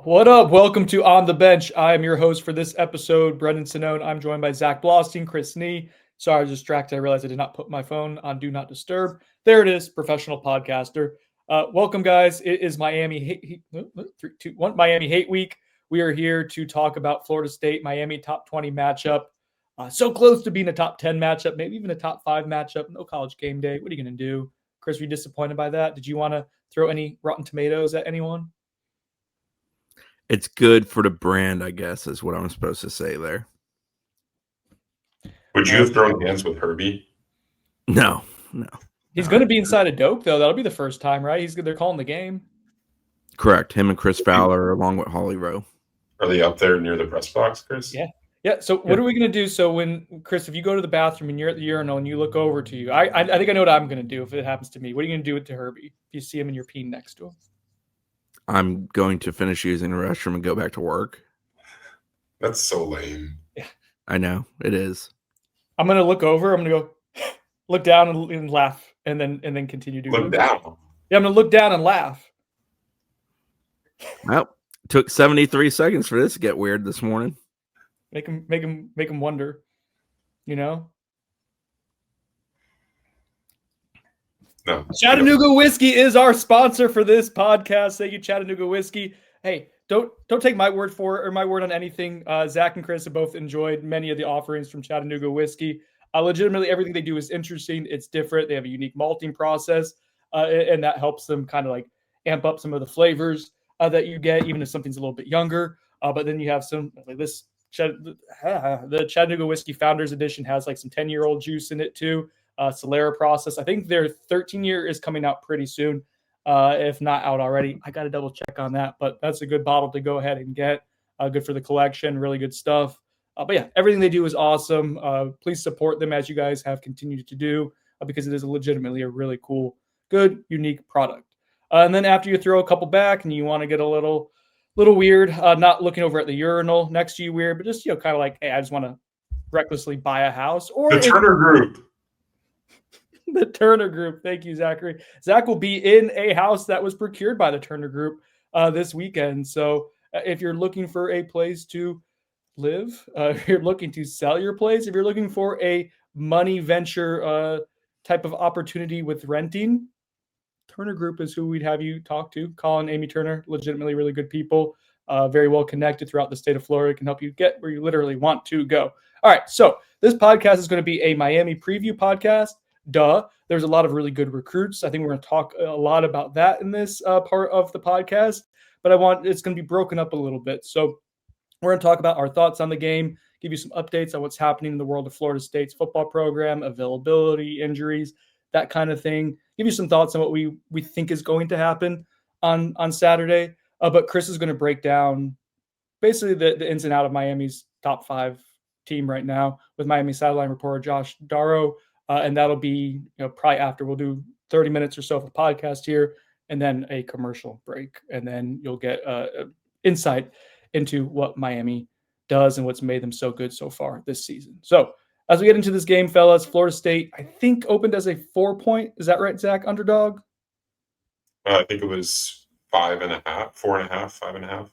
What up? Welcome to On the Bench. I am your host for this episode, Brendan Sinone. I'm joined by Zach Blostein, Chris Nee. Sorry, I was distracted. I realized I did not put my phone on Do Not Disturb. There it is, professional podcaster. Welcome, guys. It is Miami Hate Week. We are here to talk about Florida State, Miami top 20 matchup. So close to being a top 10 matchup, maybe even a top 5 matchup. No college game day. What are you going to do? Chris, were you disappointed by that? Did you want to throw any rotten tomatoes at anyone? It's good for the brand, I guess, is what I'm supposed to say there. Would you have thrown hands with Herbie? No. He's going to be inside a Doak, though. That'll be the first time, right? They're calling the game. Correct. Him and Chris Fowler, along with Holly Rowe. Are they up there near the press box, Chris? Yeah. So what are we going to do? So when, Chris, if you go to the bathroom and you're at the urinal and you look over to you, I think I know what I'm going to do if it happens to me. What are you going to do with to Herbie if you see him and you're peeing next to him? I'm going to finish using the restroom and go back to work. That's so lame. Yeah. I know. It is. I'm going to look over. I'm going to go look down and laugh and then continue doing Look down. Yeah, I'm going to look down and laugh. Well, it took 73 seconds for this to get weird this morning. Make him wonder, you know? No. Chattanooga Whiskey is our sponsor for this podcast. Thank you, Chattanooga Whiskey. Hey, don't take my word for it or my word on anything. Zach and Chris have both enjoyed many of the offerings from Chattanooga Whiskey. Legitimately, everything they do is interesting. It's different. They have a unique malting process, and that helps them kind of like amp up some of the flavors that you get, even if something's a little bit younger. But then you have some like this. The Chattanooga Whiskey Founders Edition has like some 10-year-old juice in it too. Solera process. I think their 13-year is coming out pretty soon, if not out already. I got to double check on that, but that's a good bottle to go ahead and get. Good for the collection, really good stuff. But yeah, everything they do is awesome. Please support them as you guys have continued to do, because it is legitimately a really cool, good, unique product. And then after you throw a couple back and you want to get a little weird, not looking over at the urinal next to you weird, but just, kind of like, hey, I just want to recklessly buy a house. Or the Turner Group. The Turner Group. Thank you, Zachary. Zach will be in a house that was procured by the Turner Group this weekend. So if you're looking for a place to live, if you're looking to sell your place, if you're looking for a money venture type of opportunity with renting, Turner Group is who we'd have you talk to. Colin, Amy Turner, legitimately really good people, very well connected throughout the state of Florida, can help you get where you literally want to go. All right, so this podcast is going to be a Miami preview podcast. Duh. There's a lot of really good recruits. I think we're going to talk a lot about that in this part of the podcast, but it's going to be broken up a little bit. So we're going to talk about our thoughts on the game, give you some updates on what's happening in the world of Florida State's football program, availability, injuries, that kind of thing. Give you some thoughts on what we think is going to happen on Saturday. But Chris is going to break down basically the ins and out of Miami's top 5 team right now with Miami sideline reporter Josh Darrow. And that'll be probably after we'll do 30 minutes or so of a podcast here and then a commercial break. And then you'll get insight into what Miami does and what's made them so good so far this season. So as we get into this game, fellas, Florida State, I think, opened as a 4-point. Is that right, Zach? Underdog? I think it was 5.5, 4.5, 5.5.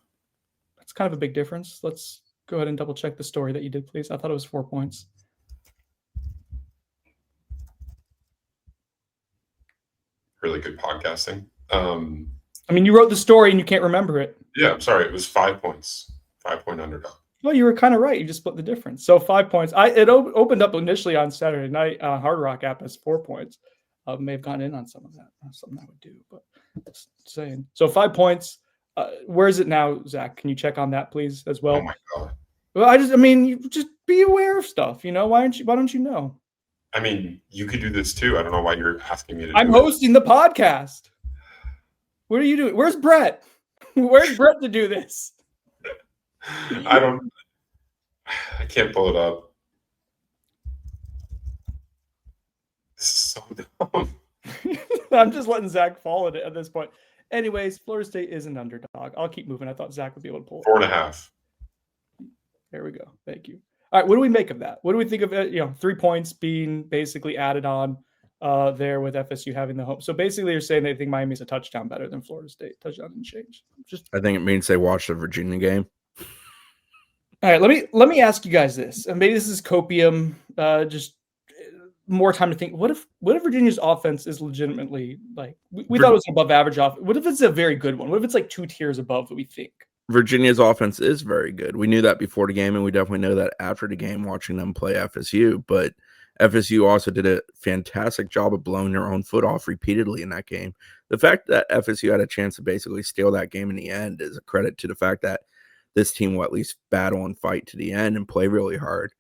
That's kind of a big difference. Let's go ahead and double check the story that you did, please. I thought it was 4 points. Really good podcasting. I mean, you wrote the story and you can't remember it. Yeah, I'm sorry. It was 5 points. 5-point underdog. Well, you were kind of right. You just split the difference. So 5 points. It opened up initially on Saturday night. Hard Rock app as 4 points. May have gone in on some of that. Something I would do, but just saying. So 5 points. Where is it now, Zach? Can you check on that, please, as well? Oh my God. Well, you just be aware of stuff. Why don't you know? I mean, you could do this too. I don't know why you're asking me to do I'm hosting the podcast. What are you doing? Where's Brett? Where's Brett to do this? I can't pull it up. This is so dumb. I'm just letting Zach fall at this point. Anyways, Florida State is an underdog. I'll keep moving. I thought Zach would be able to pull it. 4.5. There we go. Thank you. All right, what do we make of that? What do we think of 3 points being basically added on there with FSU having the home. So basically, you're saying they think Miami's a touchdown better than Florida State. Touchdown didn't change. I think it means they watched the Virginia game. All right, let me ask you guys this, and maybe this is copium, just more time to think. What if Virginia's offense is legitimately like we thought it was above average off? What if it's a very good one? What if it's like 2 tiers above what we think? Virginia's offense is very good. We knew that before the game, and we definitely know that after the game watching them play FSU. But FSU also did a fantastic job of blowing their own foot off repeatedly in that game. The fact that FSU had a chance to basically steal that game in the end is a credit to the fact that this team will at least battle and fight to the end and play really hard.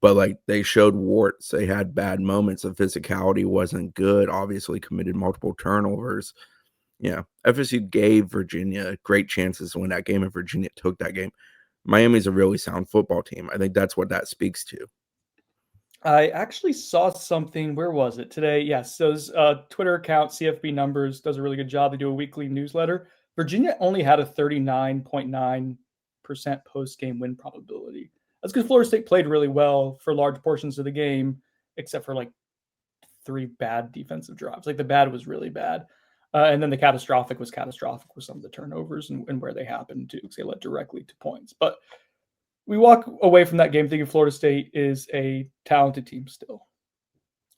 But like they showed warts, they had bad moments. The physicality wasn't good. Obviously, committed multiple turnovers. Yeah, FSU gave Virginia great chances to win that game, and Virginia took that game. Miami's a really sound football team. I think that's what that speaks to. I actually saw something. Where was it today? Yes, those Twitter account CFB Numbers does a really good job. They do a weekly newsletter. Virginia only had a 39.9% post-game win probability. That's because Florida State played really well for large portions of the game, except for like 3 bad defensive drives. Like the bad was really bad. And then the catastrophic was catastrophic with some of the turnovers and where they happened to, because they led directly to points. But we walk away from that game thinking Florida State is a talented team still.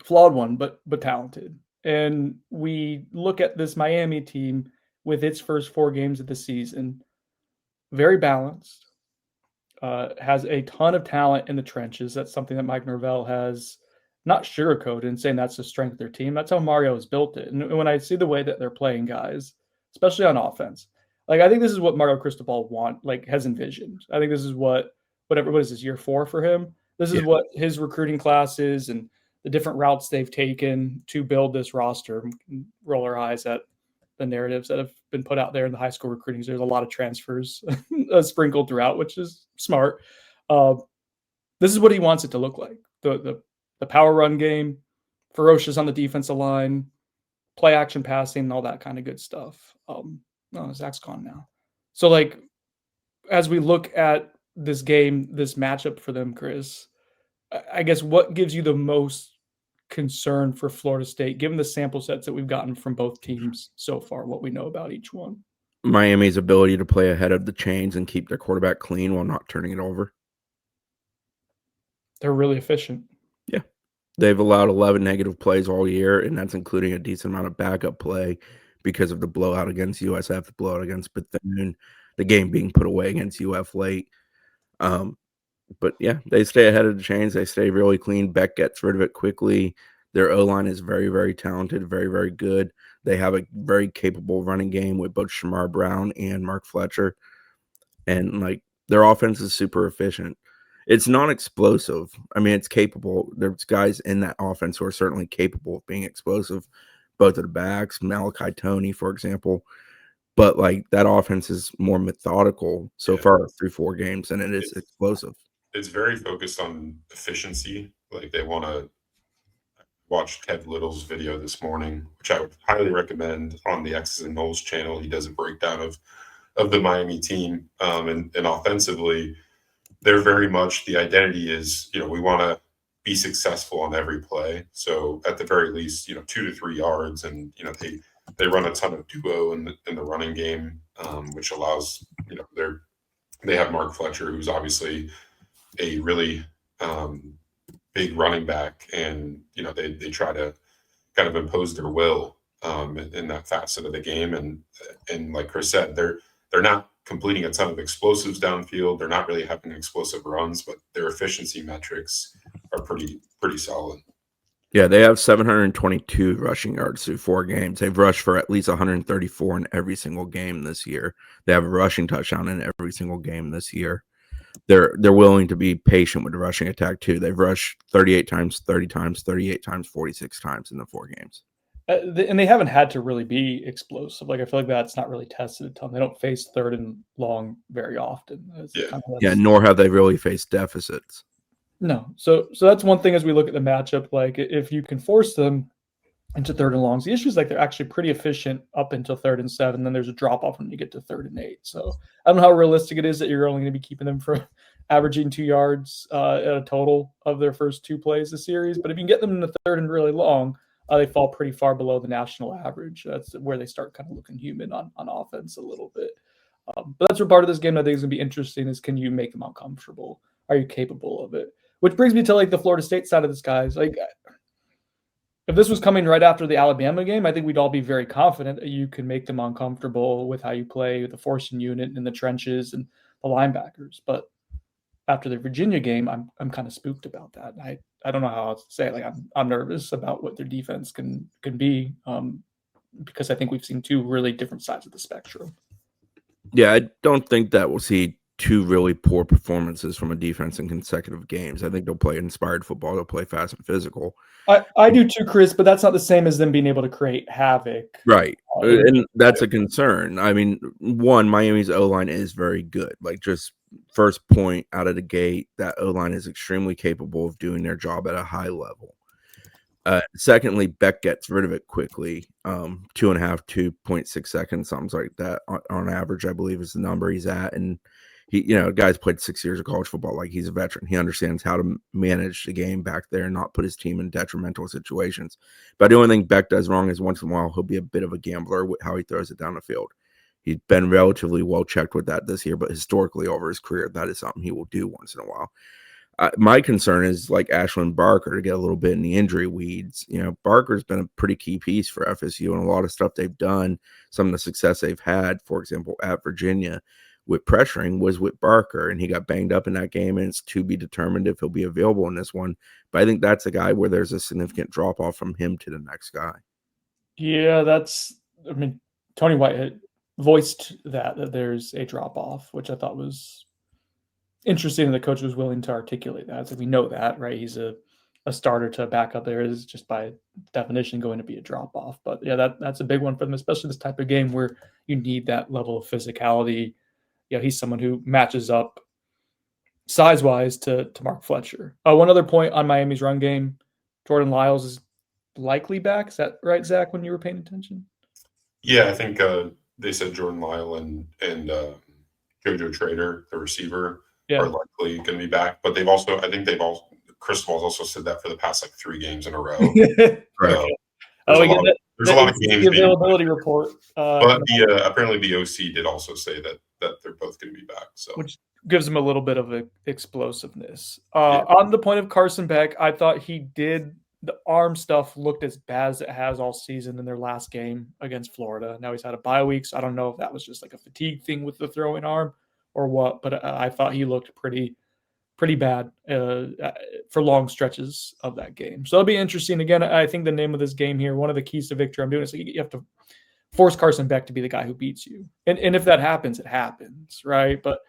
Flawed one, but talented. And we look at this Miami team with its first 4 games of the season, very balanced, has a ton of talent in the trenches. That's something that Mike Norvell has not sugarcoated and saying that's the strength of their team. That's how Mario has built it. And when I see the way that they're playing guys, especially on offense, like I think this is what Mario Cristobal has envisioned. I think this is what is this, year 4 for him? This is what his recruiting class is and the different routes they've taken to build this roster. We can roll our eyes at the narratives that have been put out there in the high school recruiting. There's a lot of transfers sprinkled throughout, which is smart. This is what he wants it to look like. The power run game, ferocious on the defensive line, play action passing, all that kind of good stuff. Zach's gone now. So like, as we look at this game, this matchup for them, Chris, I guess what gives you the most concern for Florida State, given the sample sets that we've gotten from both teams so far, what we know about each one? Miami's ability to play ahead of the chains and keep their quarterback clean while not turning it over. They're really efficient. Yeah. They've allowed 11 negative plays all year, and that's including a decent amount of backup play because of the blowout against USF, the blowout against Bethune, the game being put away against UF late. But yeah, they stay ahead of the chains. They stay really clean. Beck gets rid of it quickly. Their O-line is very, very talented, very, very good. They have a very capable running game with both Shamar Brown and Mark Fletcher. And like their offense is super efficient. It's not explosive. I mean, it's capable. There's guys in that offense who are certainly capable of being explosive. Both of the backs, Malachi Toney, for example. But like that offense is more methodical so far through 4 games, and it is explosive. It's very focused on efficiency. Like they want to watch Kev Little's video this morning, which I would highly recommend on the X's and Knowles channel. He does a breakdown of the Miami team. And offensively, they're very much, the identity is, we want to be successful on every play. So at the very least, 2 to 3 yards, and they run a ton of duo in the running game, which allows they have Mark Fletcher, who's obviously a really big running back, and they try to kind of impose their will in that facet of the game, and like Chris said, they're not completing a ton of explosives downfield. They're not really having explosive runs, but their efficiency metrics are pretty solid. Yeah, they have 722 rushing yards through 4 games. They've rushed for at least 134 in every single game this year. They have a rushing touchdown in every single game this year. They're willing to be patient with the rushing attack too. They've rushed 38 times, 30 times, 38 times, 46 times in the 4 games. And they haven't had to really be explosive. Like I feel like that's not really tested a ton. They don't face 3rd and long very often. Nor have they really faced deficits. No. So that's one thing as we look at the matchup. Like if you can force them into 3rd and longs, the issue is like they're actually pretty efficient up until 3rd and 7. Then there's a drop off when you get to 3rd and 8. So I don't know how realistic it is that you're only going to be keeping them from averaging 2 yards at a total of their first 2 plays of the series. But if you can get them in the 3rd and really long, they fall pretty far below the national average. That's where they start kind of looking human on offense a little bit. But that's where part of this game I think is going to be interesting is, can you make them uncomfortable? Are you capable of it? Which brings me to like the Florida State side of this, guys. Like, if this was coming right after the Alabama game, I think we'd all be very confident that you can make them uncomfortable with how you play with the forcing unit in the trenches and the linebackers. But after the Virginia game, I'm kind of spooked about that. I don't know how else to say it. Like, I'm nervous about what their defense can be, because I think we've seen two really different sides of the spectrum. Yeah, I don't think that we'll see two really poor performances from a defense in consecutive games. I think they'll play inspired football. They'll play fast and physical. I do too, Chris, but that's not the same as them being able to create havoc. Right. And that's a concern. I mean, one, Miami's O-line is very good. Like, just first point out of the gate, that O-line is extremely capable of doing their job at a high level. Secondly, Beck gets rid of it quickly. 2.6 seconds, something like that on average, I believe is the number he's at. And he, guy's played 6 years of college football. Like, he's a veteran. He understands how to manage the game back there and not put his team in detrimental situations. But the only thing Beck does wrong is once in a while he'll be a bit of a gambler with how he throws it down the field. He's been relatively well checked with that this year, but historically over his career, that is something he will do once in a while. My concern is like Ashland Barker, to get a little bit in the injury weeds. Barker's been a pretty key piece for FSU, and a lot of stuff they've done, some of the success they've had, for example, at Virginia with pressuring, was with Barker, and he got banged up in that game, and it's to be determined if he'll be available in this one. But I think that's a guy where there's a significant drop off from him to the next guy. Yeah, Tony Whitehead voiced that there's a drop off, which I thought was interesting, and the coach was willing to articulate that. So we know that, right? He's a starter to back up there is just by definition going to be a drop off. But yeah, that's a big one for them, especially this type of game where you need that level of physicality. Yeah, he's someone who matches up size wise to Mark Fletcher. One other point on Miami's run game, Jordan Lyles is likely back. Is that right, Zach, when you were paying attention? Yeah, I think they said Jordan Lyle and JoJo Trader, the receiver, are likely going to be back. But Cristobal's also said that for the past 3 games in a row. Right. There's a lot of games. The availability report. But apparently the OC did also say that they're both going to be back. So, which gives them a little bit of explosiveness. On the point of Carson Beck, I thought the arm stuff looked as bad as it has all season in their last game against Florida. Now he's had a bye week, so I don't know if that was just like a fatigue thing with the throwing arm or what, but I thought he looked pretty bad for long stretches of that game. So it'll be interesting. Again, I think the name of this game here, one of the keys to victory I'm doing is you have to force Carson Beck to be the guy who beats you. And if that happens, it happens, right? But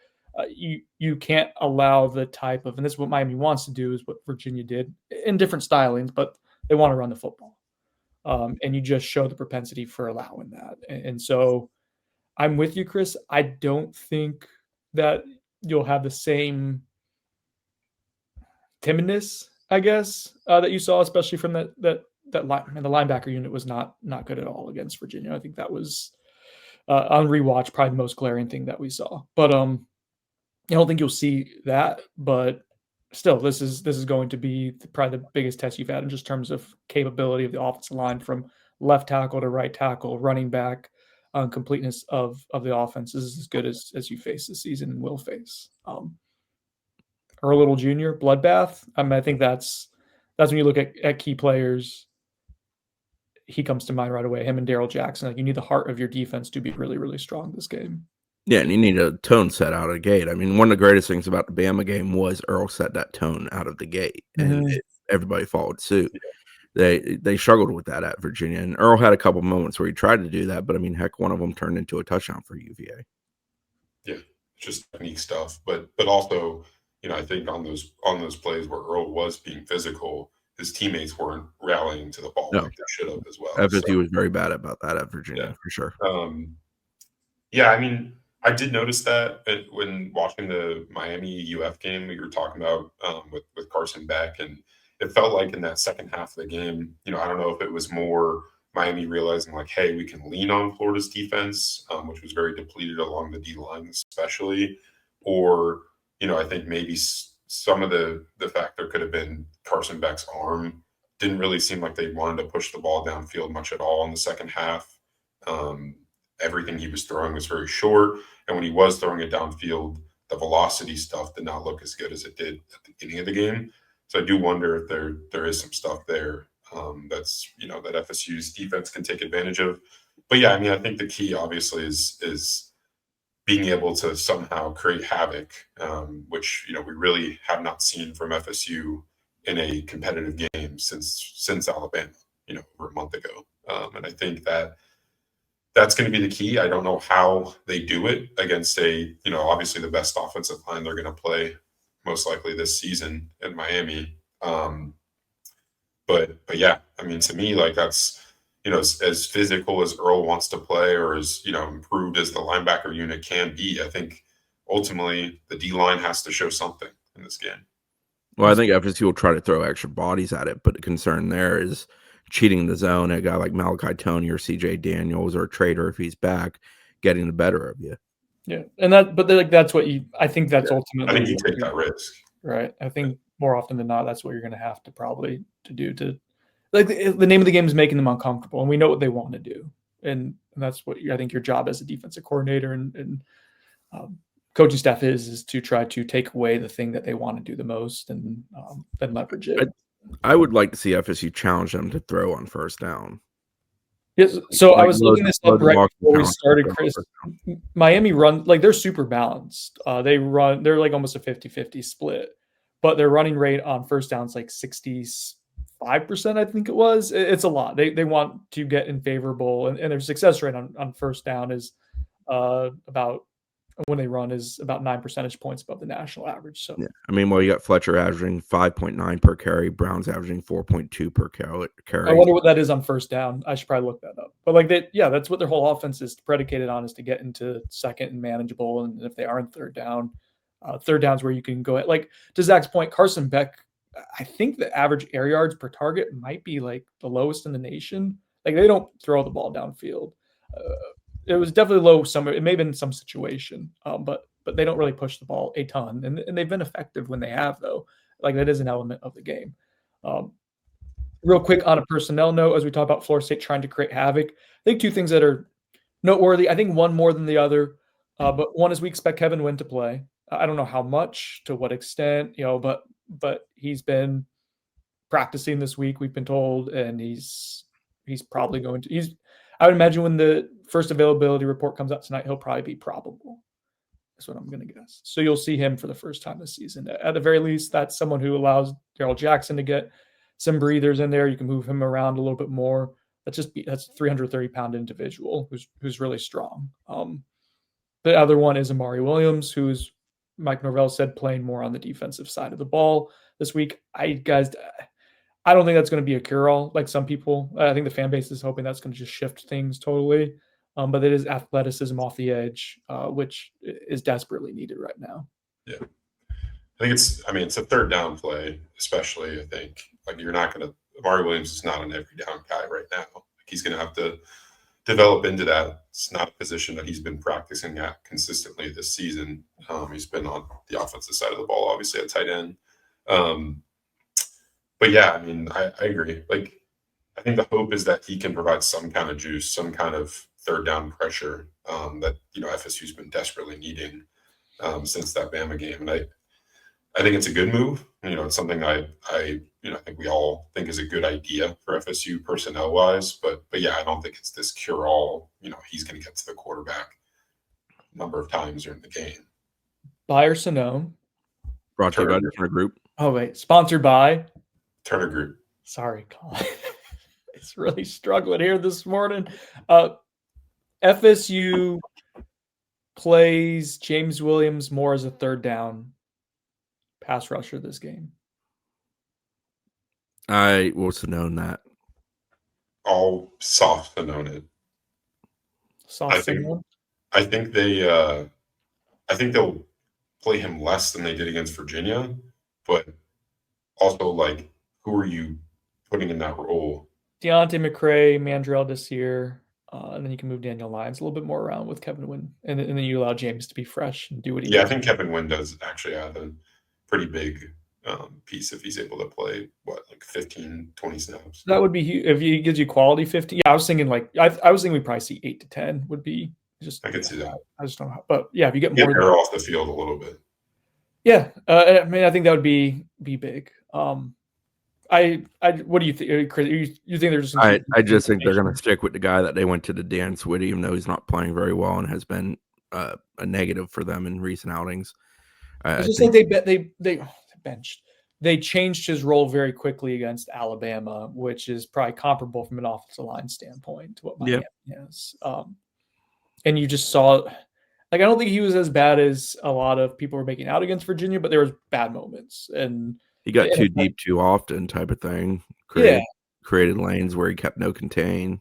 you can't allow the type of, and this is what Miami wants to do, is what Virginia did in different stylings, but they want to run the football. And you just show the propensity for allowing that. And so I'm with you, Chris. I don't think that you'll have the same timidness, I guess, that you saw, especially from that line. And the linebacker unit was not good at all against Virginia. I think that was on rewatch probably the most glaring thing that we saw. But I don't think you'll see that. But still, this is going to be probably the biggest test you've had in just terms of capability of the offensive line from left tackle to right tackle, running back. Completeness of the offense is as good as you face this season and will face. Earl Little Jr., bloodbath. I think that's when you look at key players. He comes to mind right away. Him and Darrell Jackson. Like, you need the heart of your defense to be really, really strong this game. Yeah, and you need a tone set out of the gate. I mean, one of the greatest things about the Bama game was Earl set that tone out of the gate, and everybody followed suit. Yeah. They struggled with that at Virginia, and Earl had a couple moments where he tried to do that, but I mean, heck, one of them turned into a touchdown for UVA. Yeah, just technique stuff, but also, I think on those plays where Earl was being physical, his teammates weren't rallying to the ball like they should have as well. FSU was very bad about that at Virginia, for sure. Yeah, I mean, I did notice that when watching the Miami UF game we were talking about with Carson Beck, and it felt like in that second half of the game, I don't know if it was more Miami realizing like, hey, we can lean on Florida's defense, which was very depleted along the D line especially, or, I think maybe some of the fact there could have been Carson Beck's arm didn't really seem like they wanted to push the ball downfield much at all in the second half. Everything he was throwing was very short, and when he was throwing it downfield, the velocity stuff did not look as good as it did at the beginning of the game. So I do wonder if there is some stuff there that's that FSU's defense can take advantage of. But yeah, I mean, I think the key obviously is being able to somehow create havoc, which we really have not seen from FSU in a competitive game since Alabama, over a month ago. And I think that's going to be the key. I don't know how they do it against obviously the best offensive line they're going to play most likely this season in Miami. But yeah, I mean, to me, like that's, as physical as Earl wants to play or as, improved as the linebacker unit can be, I think ultimately the D-line has to show something in this game. Well, I think FSU will try to throw extra bodies at it, but the concern there is cheating the zone. A guy like Malachi Tony or CJ Daniels or Trader, if he's back, getting the better of you. Yeah, and that's what I think that's ultimately. I think you take that risk, right? I think more often than not, that's what you're going to have to probably do to. Like the name of the game is making them uncomfortable, and we know what they want to do, and that's what I think your job as a defensive coordinator and coaching staff is to try to take away the thing that they want to do the most, and then leverage it. I would like to see FSU challenge them to throw on first down. Yes, so I was looking this up right before we started, Chris. Miami run they're super balanced. They're like almost a 50-50 split, but their running rate on first down is like 65%, I think it was. It's a lot. They want to get in favorable, and their success rate on first down is about, when they run, is about 9 percentage points above the national average. So yeah, I mean, you got Fletcher averaging 5.9 per carry, Brown's averaging 4.2 per carry. I wonder what that is on first down. I should probably look that up. But that's what their whole offense is predicated on, is to get into second and manageable. And if they are in third down, third downs where you can go at, like, to Zach's point, Carson Beck, I think the average air yards per target might be like the lowest in the nation. Like, they don't throw the ball downfield. It was definitely low somewhere. It may have been some situation, but they don't really push the ball a ton, and they've been effective when they have, though. Like, that is an element of the game. Real quick on a personnel note, as we talk about Florida State trying to create havoc, I think two things that are noteworthy. I think one more than the other, but one is we expect Kevin Wynn to play. I don't know how much, to what extent, but he's been practicing this week, we've been told, and he's probably going to. I would imagine when the first availability report comes out tonight, he'll probably be probable. That's what I'm going to guess. So you'll see him for the first time this season. At the very least, that's someone who allows Darrell Jackson to get some breathers in there. You can move him around a little bit more. That's a 330-pound individual who's really strong. The other one is Amari Williams, who's, Mike Norvell said, playing more on the defensive side of the ball this week. I don't think that's going to be a cure-all like some people. I think the fan base is hoping that's going to just shift things totally. But it is athleticism off the edge, which is desperately needed right now. Yeah. I think it's a third down play, especially. I think, like, you're not going to – Amari Williams is not an every down guy right now. Like, he's going to have to develop into that. It's not a position that he's been practicing at consistently this season. He's been on the offensive side of the ball, obviously, at tight end. But yeah, I mean, I agree. Like, I think the hope is that he can provide some kind of juice, some kind of third down pressure that FSU's been desperately needing since that Bama game. And I think it's a good move. It's something I think we all think is a good idea for FSU personnel wise. But yeah, I don't think it's this cure all. He's going to get to the quarterback a number of times during the game. Buy or Sonone. Brought to you by Turner Group. Oh wait, sponsored by Turner Group. Sorry, Colin. It's really struggling here this morning. FSU plays James Williams more as a third down pass rusher this game. I was known that. All soft to known it. I think they'll play him less than they did against Virginia, but also, like, who are you putting in that role? Deontay McCray, Mandrell this year, and then you can move Daniel Lyons a little bit more around with Kevin Wynn, and then you allow James to be fresh and do what he does. I think Kevin Wynn does actually have a pretty big piece if he's able to play, like 15, 20 snaps. That would be huge. If he gives you quality 15. Yeah, I was thinking like I was thinking we'd probably see 8 to 10 would be just. I could see that. I just don't know. But yeah, if you get Get more air off the field a little bit. Yeah, I mean, I think that would be big. What do you think, Chris? You think they're just? I just think they're going to stick with the guy that they went to the dance with, even though he's not playing very well and has been a negative for them in recent outings. It's just like they benched. They changed his role very quickly against Alabama, which is probably comparable from an offensive line standpoint to what Miami is. And you just saw, like, I don't think he was as bad as a lot of people were making out against Virginia, but there was bad moments, and he got too deep too often, type of thing. Created lanes where he kept no contain.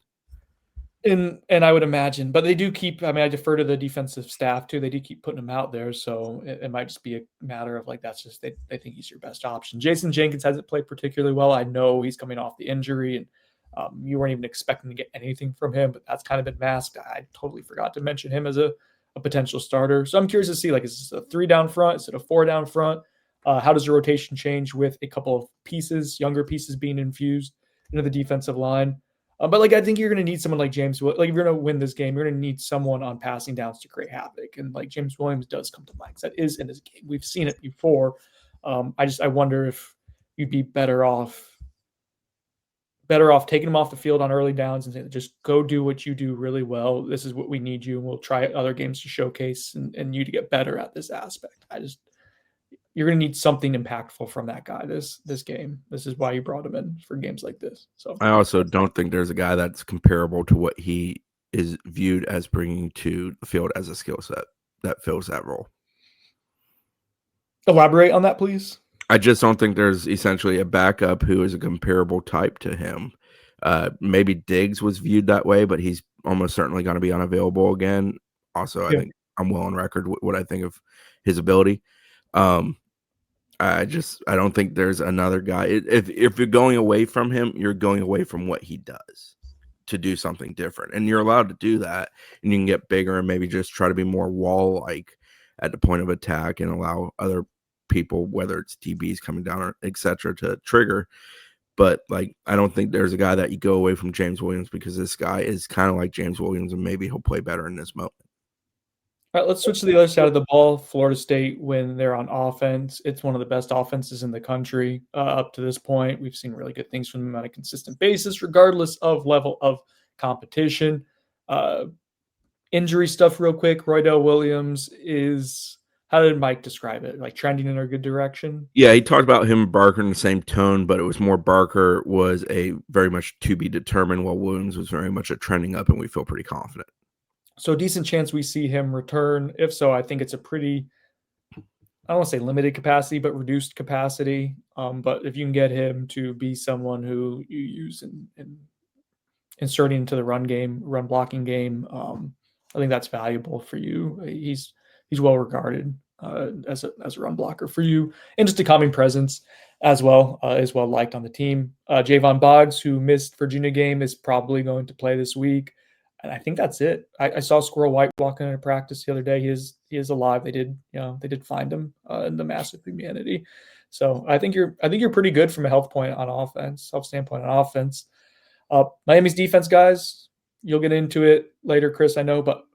And I would imagine, but they do keep. I mean, I defer to the defensive staff too. They do keep putting him out there, so it might just be a matter of like that's just they think he's your best option. Jason Jenkins hasn't played particularly well. I know he's coming off the injury, and you weren't even expecting to get anything from him, but that's kind of been masked. I totally forgot to mention him as a potential starter. So I'm curious to see, like, is this a 3 down front? Is it a 4 down front? How does the rotation change with a couple of pieces, younger pieces being infused into the defensive line? But like, I think you're going to need someone like James. Like, if you're going to win this game, you're going to need someone on passing downs to create havoc. And like James Williams does come to mind because that is in his game. We've seen it before. I wonder if you'd be better off taking him off the field on early downs and saying, just go do what you do really well. This is what we need you, and we'll try other games to showcase and you to get better at this aspect. You're going to need something impactful from that guy this game. This is why you brought him in for games like this. So I also don't think there's a guy that's comparable to what he is viewed as bringing to the field as a skill set that fills that role. Elaborate on that, please. I just don't think there's essentially a backup who is a comparable type to him. Maybe Diggs was viewed that way, but he's almost certainly going to be unavailable again. Also, I think I'm well on record with what I think of his ability. I don't think there's another guy. If you're going away from him, you're going away from what he does to do something different. And you're allowed to do that. And you can get bigger and maybe just try to be more wall-like at the point of attack and allow other people, whether it's DBs coming down or et cetera, to trigger. But like, I don't think there's a guy that you go away from James Williams, because this guy is kind of like James Williams, and maybe he'll play better in this moment. All right, let's switch to the other side of the ball. Florida State, when they're on offense, it's one of the best offenses in the country up to this point. We've seen really good things from them on a consistent basis, regardless of level of competition. Injury stuff real quick. Roydell Williams is, how did Mike describe it? Like trending in a good direction? Yeah, he talked about him and Barker in the same tone, but it was more Barker was a very much to be determined, while Williams was very much a trending up, and we feel pretty confident. So a decent chance we see him return. If so, I think it's a pretty, I don't want to say limited capacity, but reduced capacity. But if you can get him to be someone who you use in inserting into the run blocking game, I think that's valuable for you. He's well regarded as a run blocker for you, and just a calming presence as well, is well liked on the team. Javon Boggs, who missed Virginia game, is probably going to play this week. And I think that's it. I saw Squirrel White walking into practice the other day. He is alive. They did find him in the massive humanity. So I think you're pretty good from a health standpoint on offense. Miami's defense, guys, you'll get into it later, Chris, I know, but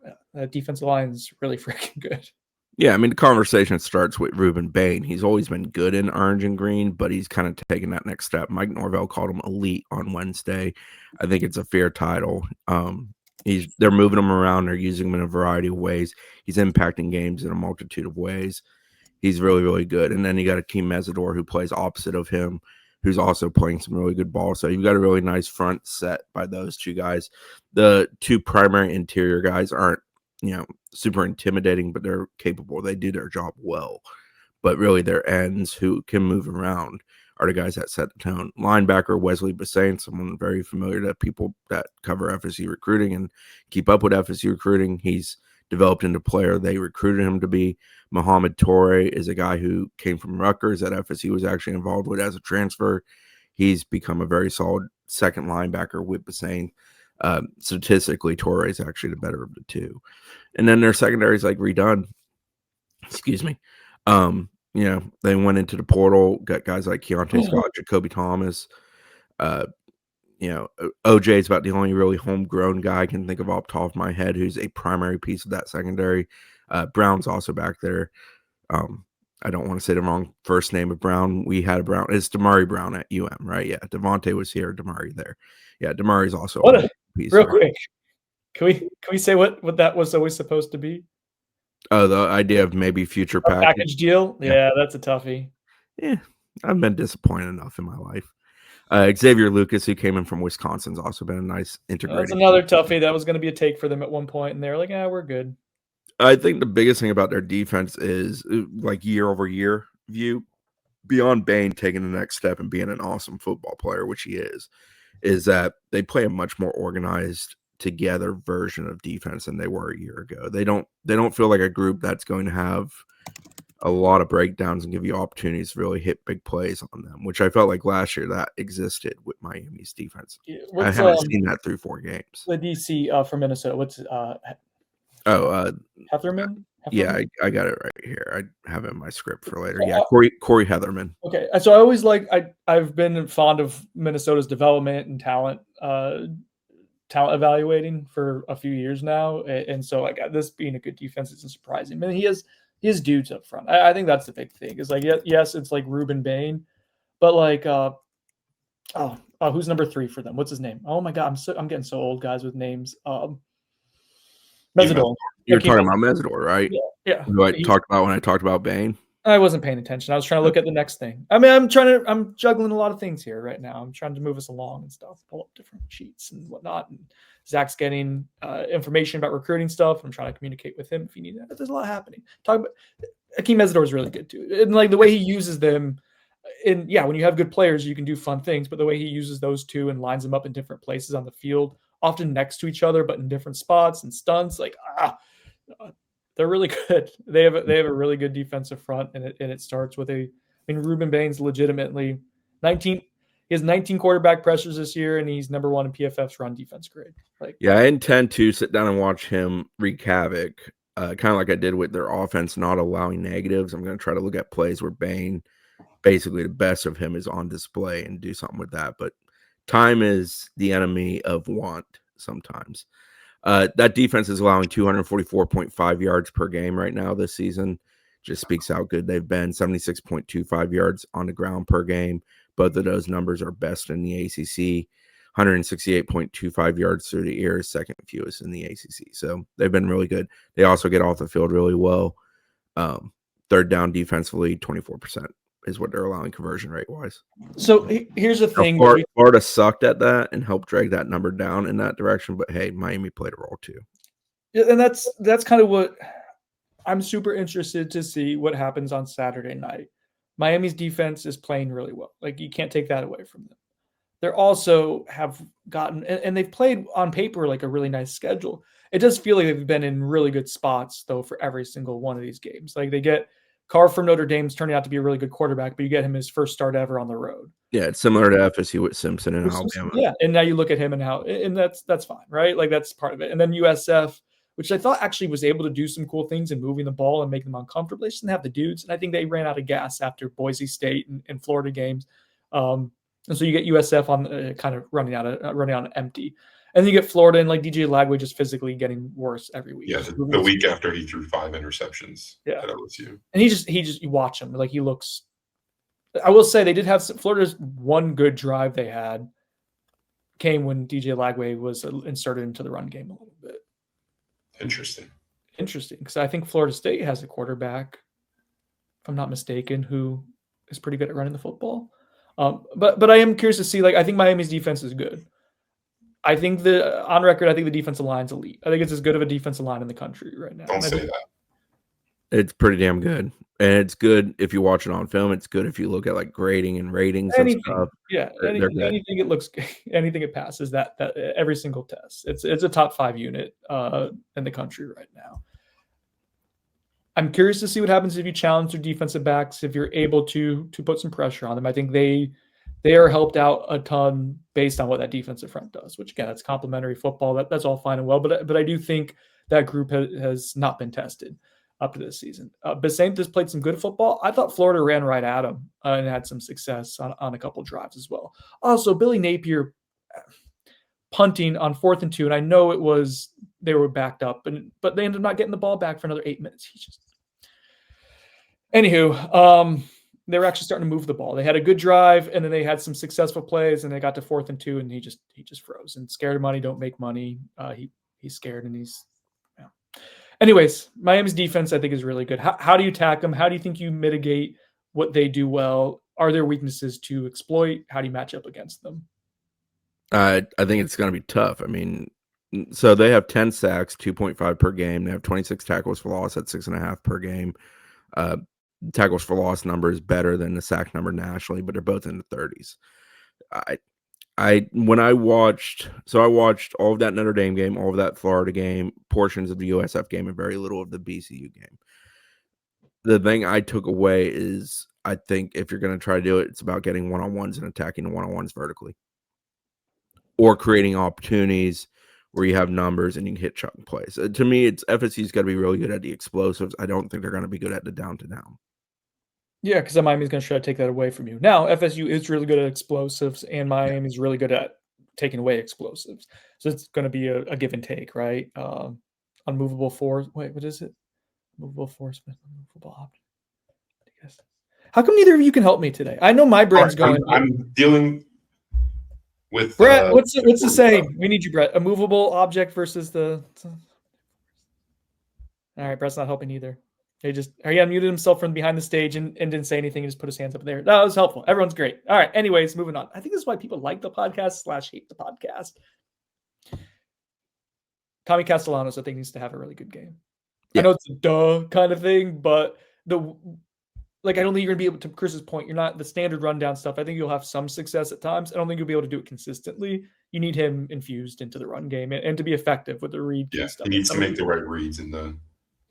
defensive line is really freaking good. Yeah, I mean, the conversation starts with Ruben Bain. He's always been good in orange and green, but he's kind of taken that next step. Mike Norvell called him elite on Wednesday. I think it's a fair title. They're moving him around. They're using him in a variety of ways. He's impacting games in a multitude of ways. He's really, really good. And then you got Akeem Mesidor, who plays opposite of him, who's also playing some really good ball. So you've got a really nice front set by those two guys. The two primary interior guys aren't, super intimidating, but they're capable. They do their job well. But really their ends who can move around are the guys that set the tone. Linebacker Wesley Bassane, someone very familiar to people that cover FSU recruiting and keep up with FSU recruiting. He's developed into a player they recruited him to be. Muhammad Toure is a guy who came from Rutgers that FSU was actually involved with as a transfer. He's become a very solid second linebacker with Bassane. Statistically, Toure is actually the better of the two. And then their secondary is like redone. Excuse me. They went into the portal, got guys like Keontae Scott, Jacoby Thomas. OJ is about the only really homegrown guy I can think of off the top of my head who's a primary piece of that secondary. Brown's also back there. I don't want to say the wrong first name of Brown. We had a Brown. It's Damari Brown at right? Yeah, Devontae was here, Damari there. Yeah, Damari's also a piece. Real quick, can we say what that was always supposed to be? Oh, the idea of maybe future package deal. Yeah, that's a toughie. Yeah, I've been disappointed enough in my life. Xavier Lucas, who came in from Wisconsin, has also been a nice integrated. That's another toughie. That was going to be a take for them at one point, and they're like, we're good. I think the biggest thing about their defense is like year-over-year view, beyond Bain taking the next step and being an awesome football player, which he is that they play a much more organized together version of defense than they were a year ago. They don't feel like a group that's going to have a lot of breakdowns and give you opportunities to really hit big plays on them, which I felt like last year that existed with Miami's defense. I haven't seen that through 4 games. The DC from Minnesota, what's Heatherman? Yeah, I got it right here. I have it in my script for later. Yeah, Corey Heatherman. Okay, so I always I've been fond of Minnesota's development and talent evaluating for a few years now, and so this being a good defense isn't surprising. I mean, he has dudes up front. I think that's the big thing. Is yes, it's like Ruben Bain, but who's number 3 for them? What's his name? Oh my God, I'm getting so old, guys, with names. Mesidor. You're talking about Mesidor, right? Yeah. Who I talked about when I talked about Bain? I wasn't paying attention. I was trying to look at the next thing. I mean, I'm juggling a lot of things here right now. I'm trying to move us along and stuff, pull up different sheets and whatnot. And Zach's getting information about recruiting stuff. I'm trying to communicate with him if you need that. There's a lot happening. Talk about Akeem Mesidor is really good too. And the way he uses them, when you have good players, you can do fun things, but the way he uses those two and lines them up in different places on the field, often next to each other, but in different spots and stunts, they're really good. They have a really good defensive front, and it starts with Ruben Bain's legitimately 19. He has 19 quarterback pressures this year, and he's number 1 in PFF's run defense grade. I intend to sit down and watch him wreak havoc, kind of like I did with their offense, not allowing negatives. I'm going to try to look at plays where Bain, basically the best of him, is on display and do something with that. But time is the enemy of want sometimes. That defense is allowing 244.5 yards per game right now this season. Just speaks how good they've been. 76.25 yards on the ground per game. Both of those numbers are best in the ACC. 168.25 yards through the air is second fewest in the ACC. So they've been really good. They also get off the field really well. Third down defensively, 24% is what they're allowing conversion rate wise. So here's the thing. Florida sucked at that and helped drag that number down in that direction. But hey, Miami played a role too. Yeah, and that's kind of what I'm super interested to see what happens on Saturday night. Miami's defense is playing really well. You can't take that away from them. They're also have gotten, and they've played on paper a really nice schedule. It does feel like they've been in really good spots though for every single one of these games. They get Carr from Notre Dame's turning out to be a really good quarterback, but you get him his first start ever on the road. Yeah, it's similar to FSU with Simpson and Alabama. Yeah, and now you look at him and that's fine, right? That's part of it. And then USF, which I thought actually was able to do some cool things in moving the ball and making them uncomfortable. They just didn't have the dudes, and I think they ran out of gas after Boise State and Florida games. And so you get USF on kind of running on empty. And then you get Florida and DJ Lagway just physically getting worse every week. Yeah, the week after he threw 5 interceptions at LSU. And you watch him, he looks – I will say they did have – Florida's one good drive they had came when DJ Lagway was inserted into the run game a little bit. Interesting, because I think Florida State has a quarterback, if I'm not mistaken, who is pretty good at running the football. But I am curious to see, I think Miami's defense is good. I think on record, I think the defensive line's elite. I think it's as good of a defensive line in the country right now. Don't say that. It's pretty damn good. And it's good if you watch it on film. It's good if you look at grading and ratings and stuff. Yeah, anything it looks, anything it passes that every single test. It's a top 5 unit in the country right now. I'm curious to see what happens if you challenge their defensive backs, if you're able to put some pressure on them. I think they are helped out a ton based on what that defensive front does, which again, that's complementary football. That's all fine and well, but I do think that group has not been tested. up to this season. Besantis played some good football. I thought Florida ran right at him and had some success on a couple drives as well. Also, Billy Napier punting on 4th and 2, and I know they were backed up, but they ended up not getting the ball back for another 8 minutes. Anywho, they were actually starting to move the ball. They had a good drive, and then they had some successful plays, and they got to 4th and 2, and he just froze. And scared of money don't make money. He's scared, and he's. Yeah. Anyways, Miami's defense I think is really good. How do you attack them? How do you think you mitigate what they do well? Are there weaknesses to exploit? How do you match up against them? I think it's going to be tough. I mean, so they have 10 sacks, 2.5 per game. They have 26 tackles for loss at 6.5 per game. Tackles for loss number is better than the sack number nationally, but they're both in the 30s. I watched all of that Notre Dame game, all of that Florida game, portions of the USF game, and very little of the BCU game. The thing I took away is I think if you're going to try to do it, it's about getting one-on-ones and attacking the one-on-ones vertically, or creating opportunities where you have numbers and you can hit chuck plays. To me, it's FSU's got to be really good at the explosives. I don't think they're going to be good at the down-to-down. Yeah, because Miami's going to try to take that away from you. Now, FSU is really good at explosives, and Miami's really good at taking away explosives. So it's going to be a give and take, right? Unmovable force. Wait, what is it? Movable force, unmovable object. I guess. How come neither of you can help me today? I know my brain's going. I'm dealing with Brett. What's the saying? We need you, Brett. A movable object versus the. All right, Brett's not helping either. He unmuted himself from behind the stage and didn't say anything. He just put his hands up there. That was helpful. Everyone's great. All right. Anyways, moving on. I think this is why people like the podcast / hate the podcast. Tommy Castellanos, I think, needs to have a really good game. Yeah. I know it's a duh kind of thing, but I don't think you're going to be able to, Chris's point, you're not the standard rundown stuff. I think you'll have some success at times. I don't think you'll be able to do it consistently. You need him infused into the run game and to be effective with the read. Yeah, stuff. He needs to make the right reads in the.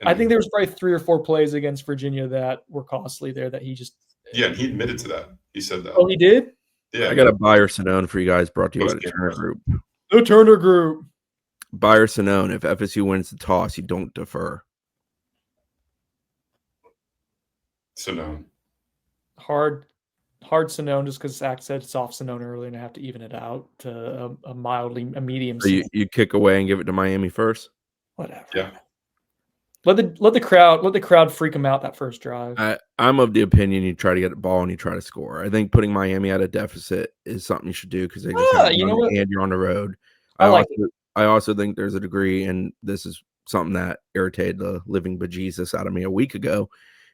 I think there was probably 3 or 4 plays against Virginia that were costly there that he just. Yeah, he admitted to that. He said that. Oh, he did? Yeah. I got a Buyer Sinone for you guys, brought to you by the Turner Group. The Turner Group. Buyer Sinone, if FSU wins the toss, you don't defer. Sinone. Hard Sinone just because Zach said soft Sinone earlier and I have to even it out to a medium. So you kick away and give it to Miami first? Whatever. Yeah. Let the crowd freak them out that first drive. I'm of the opinion you try to get the ball and you try to score. I think putting Miami at a deficit is something you should do because they just and you're on the road. I also think there's a degree, and this is something that irritated the living bejesus out of me a week ago,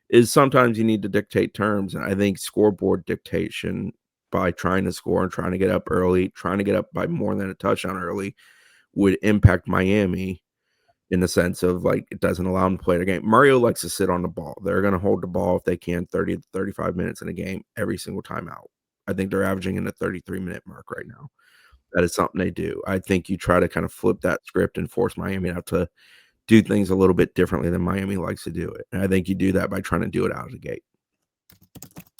is sometimes you need to dictate terms. And I think scoreboard dictation by trying to score and trying to get up early, trying to get up by more than a touchdown early would impact Miami in the sense of it doesn't allow them to play the game. Mario likes to sit on the ball. They're going to hold the ball if they can 30 to 35 minutes in a game every single time out. I think they're averaging in the 33-minute mark right now. That is something they do. I think you try to kind of flip that script and force Miami out to do things a little bit differently than Miami likes to do it. And I think you do that by trying to do it out of the gate.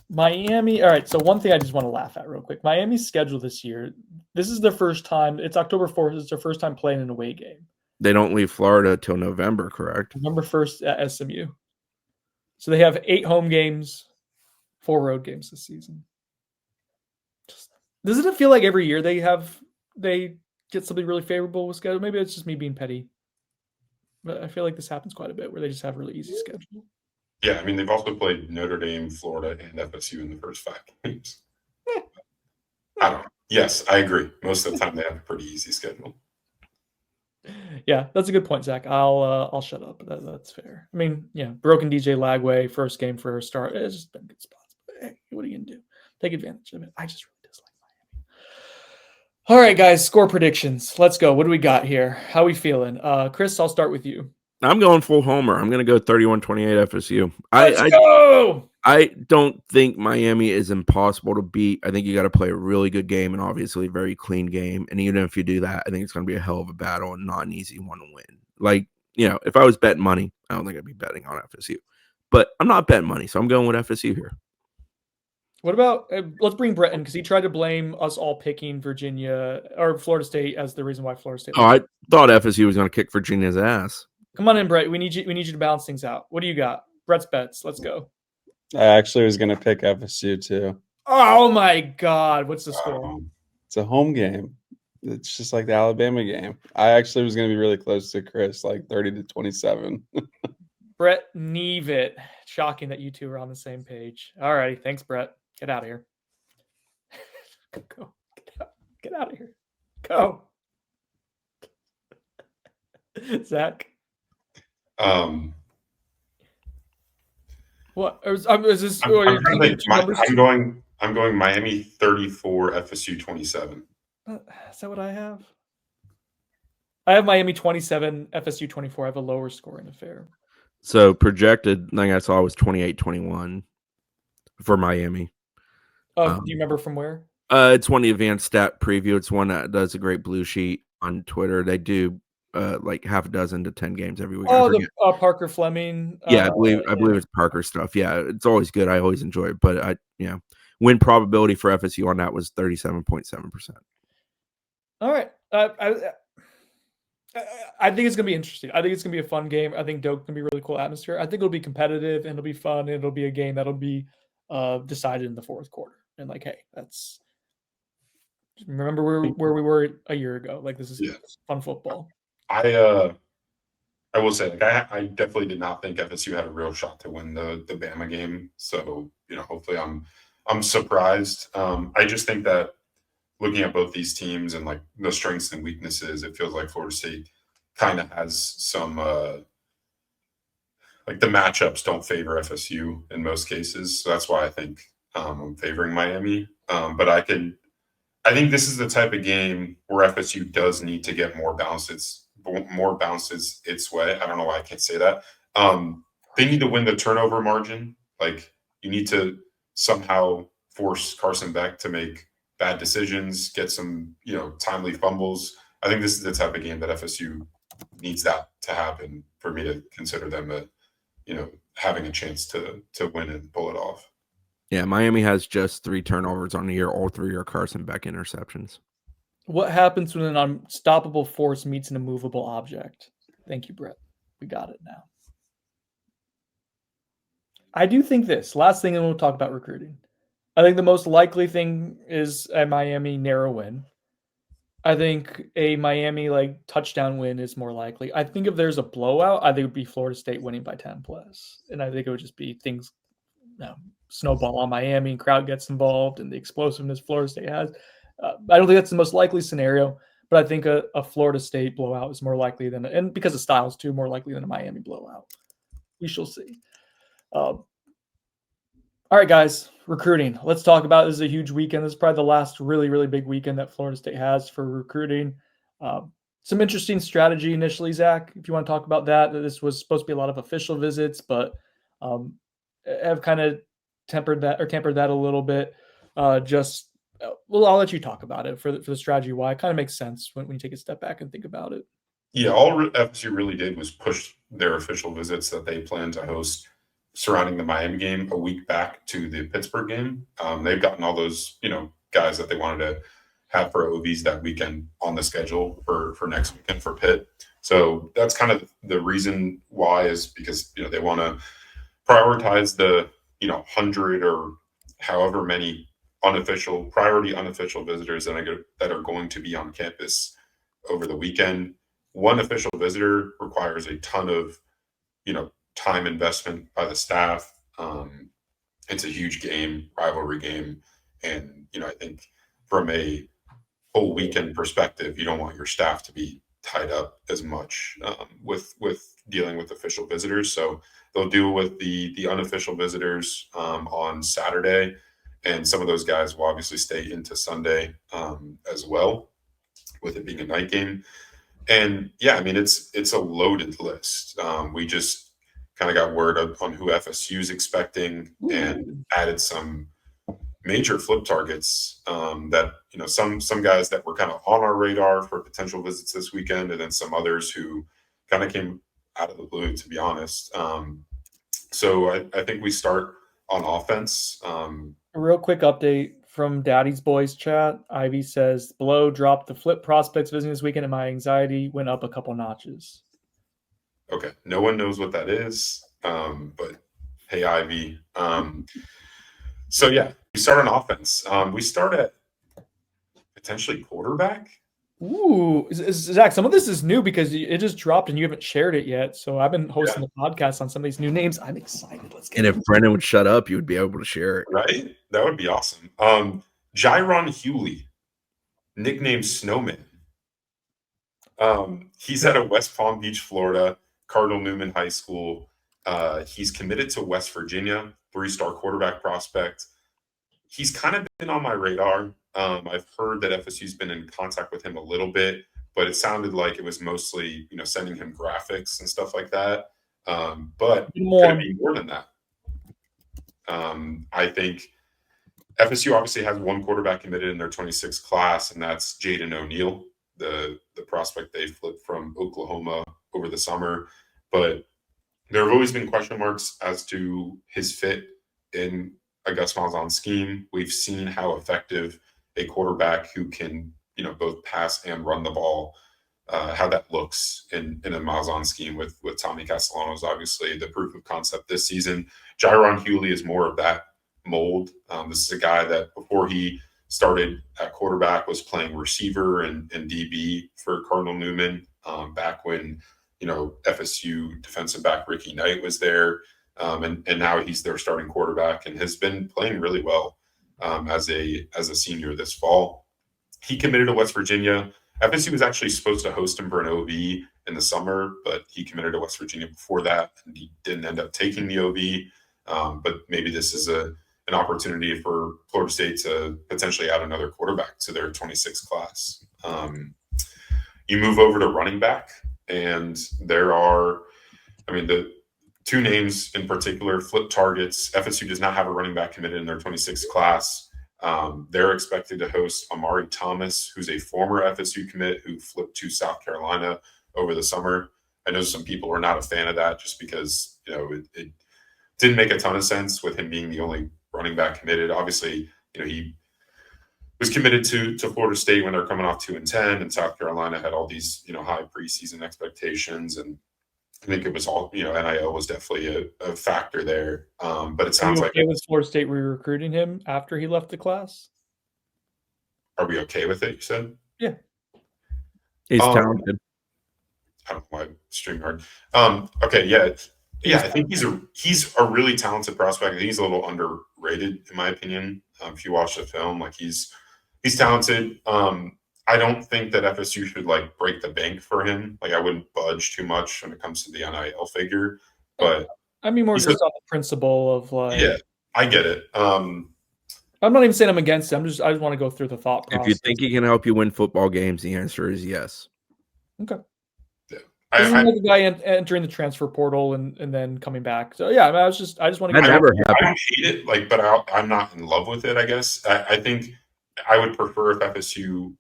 Miami. All right. So one thing I just want to laugh at real quick. Miami's schedule this year. This is their first time. It's October 4th. It's their first time playing an away game. They don't leave Florida till November, correct? November 1st at SMU. So they have 8 home games, 4 road games this season. Doesn't it feel like every year they get something really favorable with schedule? Maybe it's just me being petty. But I feel like this happens quite a bit where they just have really easy schedule. Yeah, I mean, they've also played Notre Dame, Florida, and FSU in the first 5 games. I don't know. Yes, I agree. Most of the time they have a pretty easy schedule. Yeah, that's a good point, Zach. I'll shut up. That's fair. I mean, yeah, broken DJ Lagway, first game for a start. It's just been good spots. But hey, what are you gonna do? Take advantage of it. I just really dislike Miami. All right, guys, score predictions. Let's go. What do we got here? How are we feeling? Chris, I'll start with you. I'm going full homer. I'm going to go 31-28 FSU. Let's go! I don't think Miami is impossible to beat. I think you got to play a really good game and obviously a very clean game. And even if you do that, I think it's going to be a hell of a battle and not an easy one to win. If I was betting money, I don't think I'd be betting on FSU. But I'm not betting money, so I'm going with FSU here. What about let's bring Brett in because he tried to blame us all picking Virginia or Florida State as the reason why Florida State. Oh, I thought FSU was going to kick Virginia's ass. Come on in, Brett. We need you to balance things out. What do you got? Brett's bets. Let's go. I actually was going to pick FSU too. Oh my God! What's the score? It's a home game. It's just like the Alabama game. I actually was going to be really close to Chris, like 30-27. Brett Nevitt. Shocking that you two are on the same page. All righty. Thanks, Brett. Get out of here. Go. Get out of here. Go. Zach. What is this? I'm going Miami 34, FSU 27. Is that what I have? I have Miami 27, FSU 24. I have a lower scoring affair. So projected thing I saw was 28-21 for Miami. Do you remember from where? It's one of the advanced stat preview. It's one that does a great blue sheet on Twitter. They do like half a dozen to 10 games every week. Oh, the Parker Fleming. Yeah, I believe it's Parker stuff. Yeah, it's always good. I always enjoy it. But win probability for FSU on that was 37.7%. All right. I think it's going to be interesting. I think it's going to be a fun game. I think Doak can be a really cool atmosphere. I think it'll be competitive and it'll be fun. And it'll be a game that'll be decided in the fourth quarter. And like, hey, remember where we were a year ago. Like, this is fun football. I will say, like, I definitely did not think FSU had a real shot to win the Bama game. So, hopefully I'm surprised. I just think that looking at both these teams and like the strengths and weaknesses, it feels like Florida State kind of has some like the matchups don't favor FSU in most cases. So that's why I think I'm favoring Miami. But I think this is the type of game where FSU does need to get more bounces its way. I don't know why I can't say that. They need to win the turnover margin. Like, you need to somehow force Carson Beck to make bad decisions, get some, timely fumbles. I think this is the type of game that FSU needs that to happen for me to consider them having a chance to win and pull it off. Yeah, Miami has just 3 turnovers on the year. All 3 are Carson Beck interceptions. What happens when an unstoppable force meets an immovable object? Thank you, Brett. We got it now. I do think this. Last thing, and we'll talk about recruiting. I think the most likely thing is a Miami narrow win. I think a Miami touchdown win is more likely. I think if there's a blowout, I think it would be Florida State winning by 10 plus. And I think it would just be things snowball on Miami, and crowd gets involved, and the explosiveness Florida State has. I don't think that's the most likely scenario, but I think a Florida State blowout is more likely and because of styles too, more likely than a Miami blowout. We shall see. All right, guys, recruiting. Let's talk about this. Is a huge weekend. This is probably the last really, really big weekend that Florida State has for recruiting. Some interesting strategy initially, Zach, if you want to talk about that. This was supposed to be a lot of official visits, but have kind of tempered that a little bit. I'll let you talk about it for the strategy. Why it kind of makes sense when you take a step back and think about it. Yeah, all FSU really did was push their official visits that they plan to host surrounding the Miami game a week back to the Pittsburgh game. They've gotten all those, guys that they wanted to have for OVs that weekend on the schedule for next weekend for Pitt. So that's kind of the reason why, is because, they want to prioritize the, 100 or however many unofficial visitors that are going to be on campus over the weekend. One official visitor requires a ton of, time investment by the staff. It's a huge game, rivalry game. And, I think from a whole weekend perspective, you don't want your staff to be tied up as much with dealing with official visitors. So they'll deal with the unofficial visitors on Saturday. And some of those guys will obviously stay into Sunday as well, with it being a night game. And yeah, I mean, it's a loaded list. We just kind of got word on who FSU is expecting and added some major flip targets that, some guys that were kind of on our radar for potential visits this weekend, and then some others who kind of came out of the blue, to be honest. So I think we start on offense. A real quick update from Daddy's Boys chat. Ivy says, below dropped the flip prospects visiting this weekend, and my anxiety went up a couple notches. Okay, no one knows what that is, but hey, Ivy. So yeah, we start on offense. We start at potentially quarterback. Ooh, Zach, some of this is new because it just dropped and you haven't shared it yet. So I've been hosting the podcast on some of these new names. I'm excited. Let's get And it. if Brendan would shut up, you would be able to share it. Right? That would be awesome. Jaron Hewley, nicknamed Snowman. He's out of West Palm Beach, Florida, Cardinal Newman High School. He's committed to West Virginia, 3-star quarterback prospect. He's kind of been on my radar. I've heard that FSU's been in contact with him a little bit, but it sounded like it was mostly, sending him graphics and stuff like that. But could it be more than that? I think FSU obviously has one quarterback committed in their 26th class, and that's Jaden O'Neal, the prospect they flipped from Oklahoma over the summer. But there have always been question marks as to his fit in a Gus Malzahn scheme. We've seen how effective a quarterback who can, both pass and run the ball, how that looks in a Malzahn scheme with Tommy Castellanos, obviously the proof of concept this season. Jaron Hewley is more of that mold. This is a guy that before he started at quarterback was playing receiver and DB for Cardinal Newman back when, FSU defensive back Ricky Knight was there. And now he's their starting quarterback and has been playing really well as a senior this fall. He committed to West Virginia. FSU was actually supposed to host him for an OV in the summer, but he committed to West Virginia before that, and he didn't end up taking the OV. But maybe this is an opportunity for Florida State to potentially add another quarterback to their 26th class. You move over to running back, and there are, the two names in particular, flip targets. FSU does not have a running back committed in their 26th class. They're expected to host Amari Thomas, who's a former FSU commit who flipped to South Carolina over the summer. I know some people are not a fan of that just because, it didn't make a ton of sense with him being the only running back committed. Obviously, he was committed to Florida State when they're coming off 2-10, and South Carolina had all these, high preseason expectations. And I think it was all, NIL was definitely a factor there. But it sounds like with Florida State re-recruiting him after he left the class. Are we okay with it? You said, yeah, he's talented. I don't know why StreamYard. Okay, yeah. I think he's a really talented prospect. I think he's a little underrated in my opinion. If you watch the film, he's talented. I don't think that FSU should break the bank for him. I wouldn't budge too much when it comes to the NIL figure. But I mean, more just on the principle of yeah, I get it. I'm not even saying I'm against it. I just want to go through the thought process. If you think he can help you win football games, the answer is yes. Okay. Yeah. This is like a guy entering the transfer portal and then coming back. So yeah, I just want to. That never happened. I don't hate it, but I'm not in love with it. I guess I think I would prefer if FSU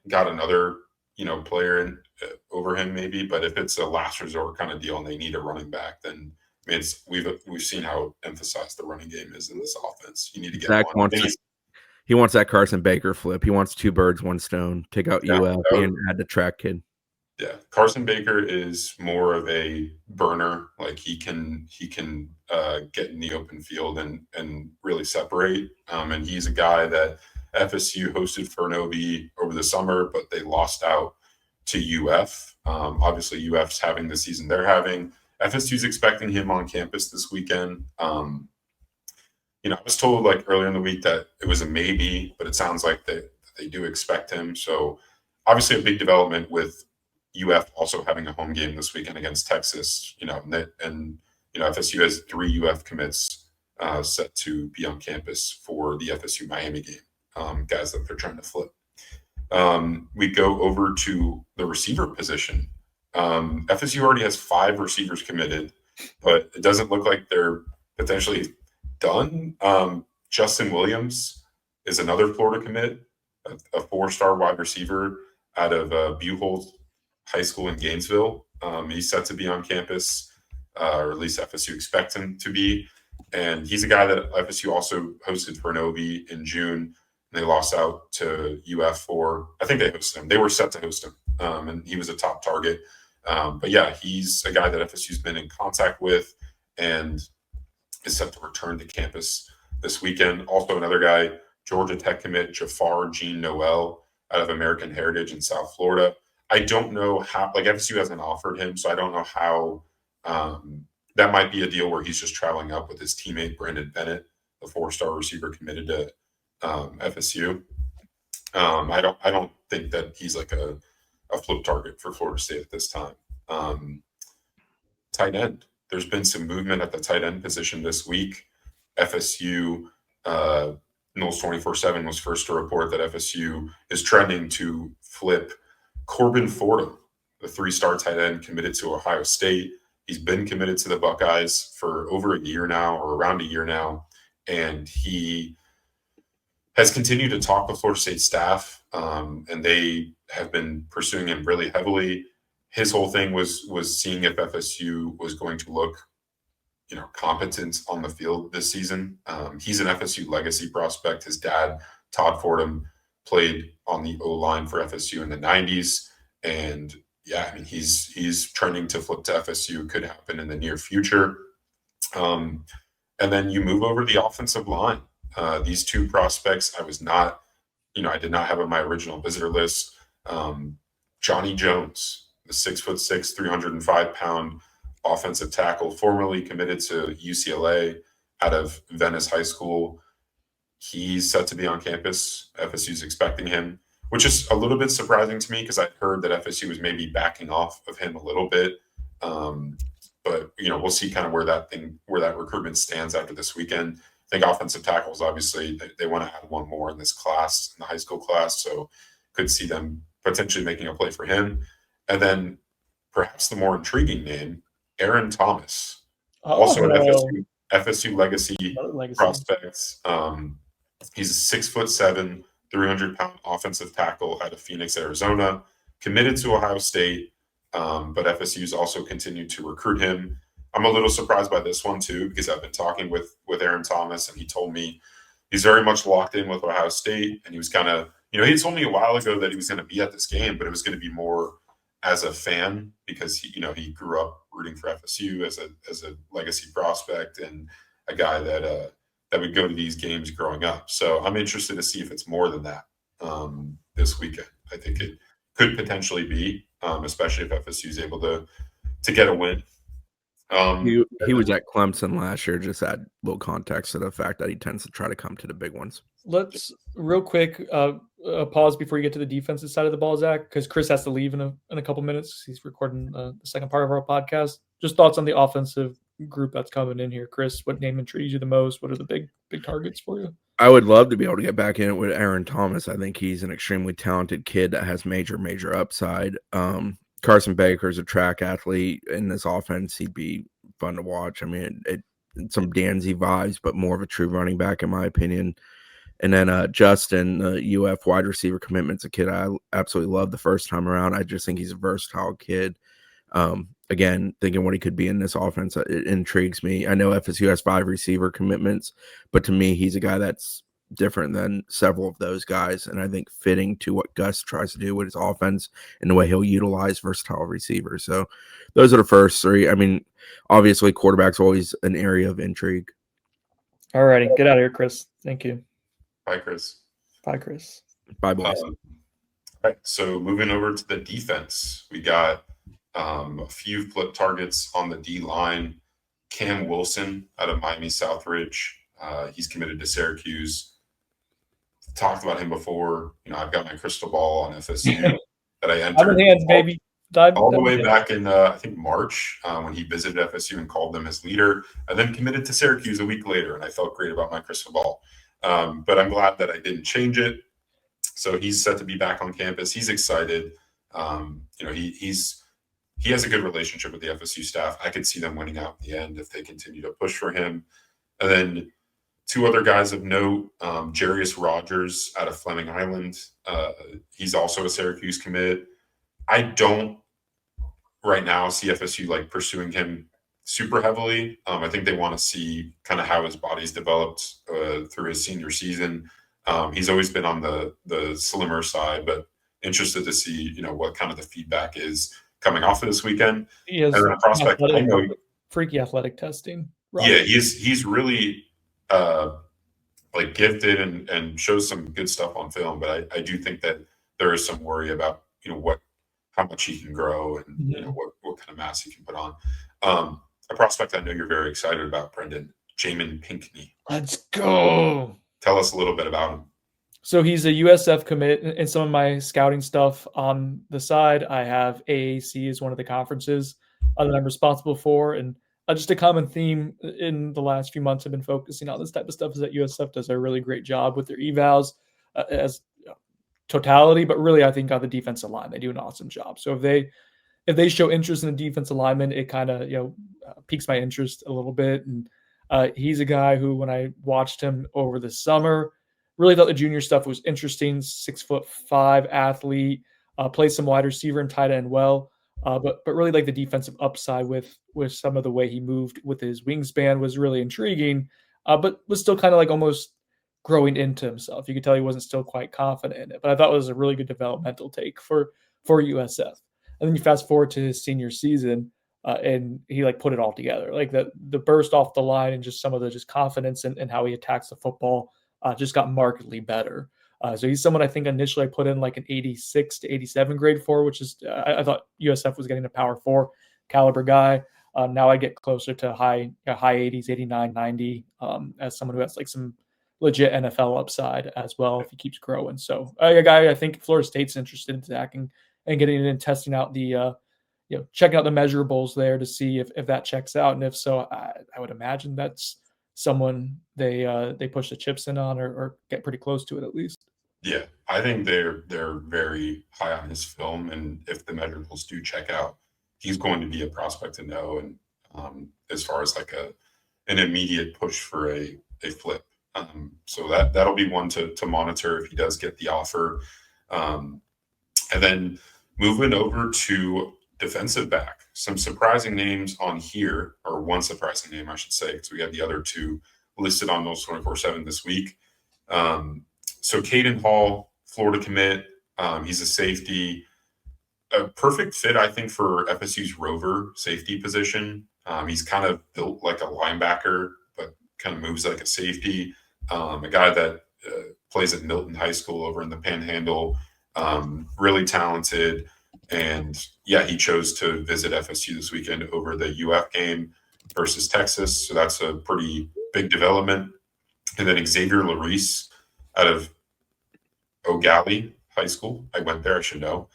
got another player in over him maybe. But if it's a last resort kind of deal and they need a running back, then we've seen how emphasized the running game is in this offense. You need to get Zach one. He wants that Carson Baker flip. He wants 2 birds, 1 stone. Take out UF and add the track kid. Yeah, Carson Baker is more of a burner. He can get in the open field and really separate. And he's a guy that FSU hosted for an OB over the summer, but they lost out to UF. Obviously, UF's having the season they're having. FSU's expecting him on campus this weekend. I was told earlier in the week that it was a maybe, but it sounds like they do expect him. So obviously a big development with UF also having a home game this weekend against Texas, and FSU has 3 UF commits set to be on campus for the FSU Miami game, guys that they're trying to flip. We go over to the receiver position. FSU already has 5 receivers committed, but it doesn't look like they're potentially done. Justin Williams is another Florida commit, a 4-star wide receiver out of Buchholz High School in Gainesville. He's set to be on campus, or at least FSU expects him to be. And he's a guy that FSU also hosted for an OB in June. And they lost out to UF for, I think they hosted him. They were set to host him. And he was a top target But yeah, he's a guy that FSU's been in contact with and is set to return to campus this weekend. Also, another guy, Georgia Tech commit Jafar Jean Noel out of American Heritage in South Florida. I don't know how, like FSU hasn't offered him, so I don't know how that might be a deal where he's just traveling up with his teammate Brandon Bennett, the 4-star receiver committed to FSU. I don't think that he's like a flip target for Florida State at this time. Tight end. There's been some movement at the tight end position this week. FSU, Knowles 24/7 was first to report that FSU is trending to flip Corbin Fordham, the 3-star tight end committed to Ohio State. He's been committed to the Buckeyes for over a year now, or around a year now, and he has continued to talk with Florida State staff, and they have been pursuing him really heavily. His whole thing was seeing if FSU was going to look, competent on the field this season. He's an FSU legacy prospect. His dad, Todd Fordham, played on the O-line for FSU in the 90s. And yeah, I mean, he's trending to flip to FSU. Could happen in the near future. And then you move over to the offensive line. These two prospects, I did not have on my original visitor list. Johnny Jones, the 6'6", 305-pound offensive tackle, formerly committed to UCLA out of Venice High School. He's set to be on campus. FSU's expecting him, which is a little bit surprising to me because I'd heard that FSU was maybe backing off of him a little bit. But we'll see kind of where that recruitment stands after this weekend. I think offensive tackles, obviously, they want to add one more in this class, in the high school class. So could see them potentially making a play for him. And then perhaps the more intriguing name, Aaron Thomas, also an FSU legacy prospect. He's a 6'7", 300-pound offensive tackle out of Phoenix, Arizona, committed to Ohio State, but FSU's also continued to recruit him. I'm a little surprised by this one too, because I've been talking with Aaron Thomas, and he told me he's very much locked in with Ohio State, and he was kind of, he told me a while ago that he was going to be at this game, but it was going to be more as a fan because he grew up rooting for FSU as a legacy prospect and a guy that would go to these games growing up. So I'm interested to see if it's more than that this weekend. I think it could potentially be, especially if FSU is able to get a win. He was at Clemson last year. Just add a little context to the fact that he tends to try to come to the big ones. Let's real quick pause before you get to the defensive side of the ball, Zach, because Chris has to leave in a couple minutes. He's recording the second part of our podcast. Just thoughts on the offensive group that's coming in here, Chris. What name intrigues you the most? What are the big targets for you? I would love to be able to get back in it with Aaron Thomas. I think he's an extremely talented kid that has major upside. Carson Baker's a track athlete in this offense. He'd be fun to watch. I mean, some Danzy vibes, but more of a true running back, in my opinion. And then Justin, the UF wide receiver commitment's a kid I absolutely love the first time around. I just think he's a versatile kid. Again, thinking what he could be in this offense, it intrigues me. I know FSU has 5 receiver commitments, but to me, he's a guy that's different than several of those guys, and I think fitting to what Gus tries to do with his offense and the way he'll utilize versatile receivers. So those are the first 3. I mean, obviously, quarterback's always an area of intrigue. All righty. Get out of here, Chris. Thank you. Bye, Chris. Bye, Chris. Bye, boys. All right, so moving over to the defense, we got a few flip targets on the D-line. Cam Wilson out of Miami Southridge. He's committed to Syracuse. Talked about him before. I've got my crystal ball on FSU that I entered. Hands, baby. All the way back in, I think, March when he visited FSU and called them his leader, and then committed to Syracuse a week later, and I felt great about my crystal ball. But I'm glad that I didn't change it. So he's set to be back on campus. He's excited. He has a good relationship with the FSU staff. I could see them winning out in the end if they continue to push for him. And then 2 other guys of note, Jarius Rogers out of Fleming Island. He's also a Syracuse commit. I don't right now see FSU pursuing him super heavily. I think they want to see kind of how his body's developed through his senior season. He's always been on the slimmer side, but interested to see, what kind of the feedback is coming off of this weekend. He has And then a prospect I know, freaky athletic testing. yeah, he's really like gifted and shows some good stuff on film, but I do think that there is some worry about how much he can grow and what kind of mass he can put on. A prospect I know you're very excited about, Brendan, Jamin Pinkney. Let's go. Tell us a little bit about him. So he's a USF commit. In some of my scouting stuff on the side, I have AAC as one of the conferences that I'm responsible for. And just a common theme in the last few months I've been focusing on this type of stuff is that USF does a really great job with their evals as totality, but really I think on the defensive line, they do an awesome job. So if they show interest in the defensive lineman, it kind of piques my interest a little bit. And he's a guy who, when I watched him over the summer, really thought the junior stuff was interesting. 6'5" athlete, plays some wide receiver and tight end well, but really like the defensive upside with some of the way he moved with his wingspan was really intriguing, but was still kind of like almost growing into himself. You could tell he wasn't still quite confident in it, but I thought it was a really good developmental take for USF. And then you fast forward to his senior season, and he like put it all together, like the burst off the line and just some of the just confidence and how he attacks the football just got markedly better. So he's someone I think initially I put in like an 86 to 87 grade for, which is I thought USF was getting a power 4 caliber guy. Now I get closer to high 80s, 89, 90 as someone who has like some legit NFL upside as well if he keeps growing. So a guy I think Florida State's interested in attacking and getting in and testing out the checking out the measurables there to see if that checks out, and if so, I would imagine that's someone they push the chips in on or get pretty close to it at least. Yeah, I think they're very high on his film, and if the measurables do check out, he's going to be a prospect to know. And as far as like an immediate push for a flip, so that'll be one to monitor if he does get the offer. And then moving over to defensive back, some surprising names on here, or one surprising name, I should say, because we had the other two listed on those 24/7 this week. So Caden Hall, Florida commit, he's a safety, a perfect fit, I think, for FSU's rover safety position. He's kind of built like a linebacker, but kind of moves like a safety. A guy that plays at Milton High School over in the Panhandle, really talented. And yeah, he chose to visit FSU this weekend over the UF game versus Texas. So that's a pretty big development. And then Xavier Larice out of O'Galley High School. I went there, I should know.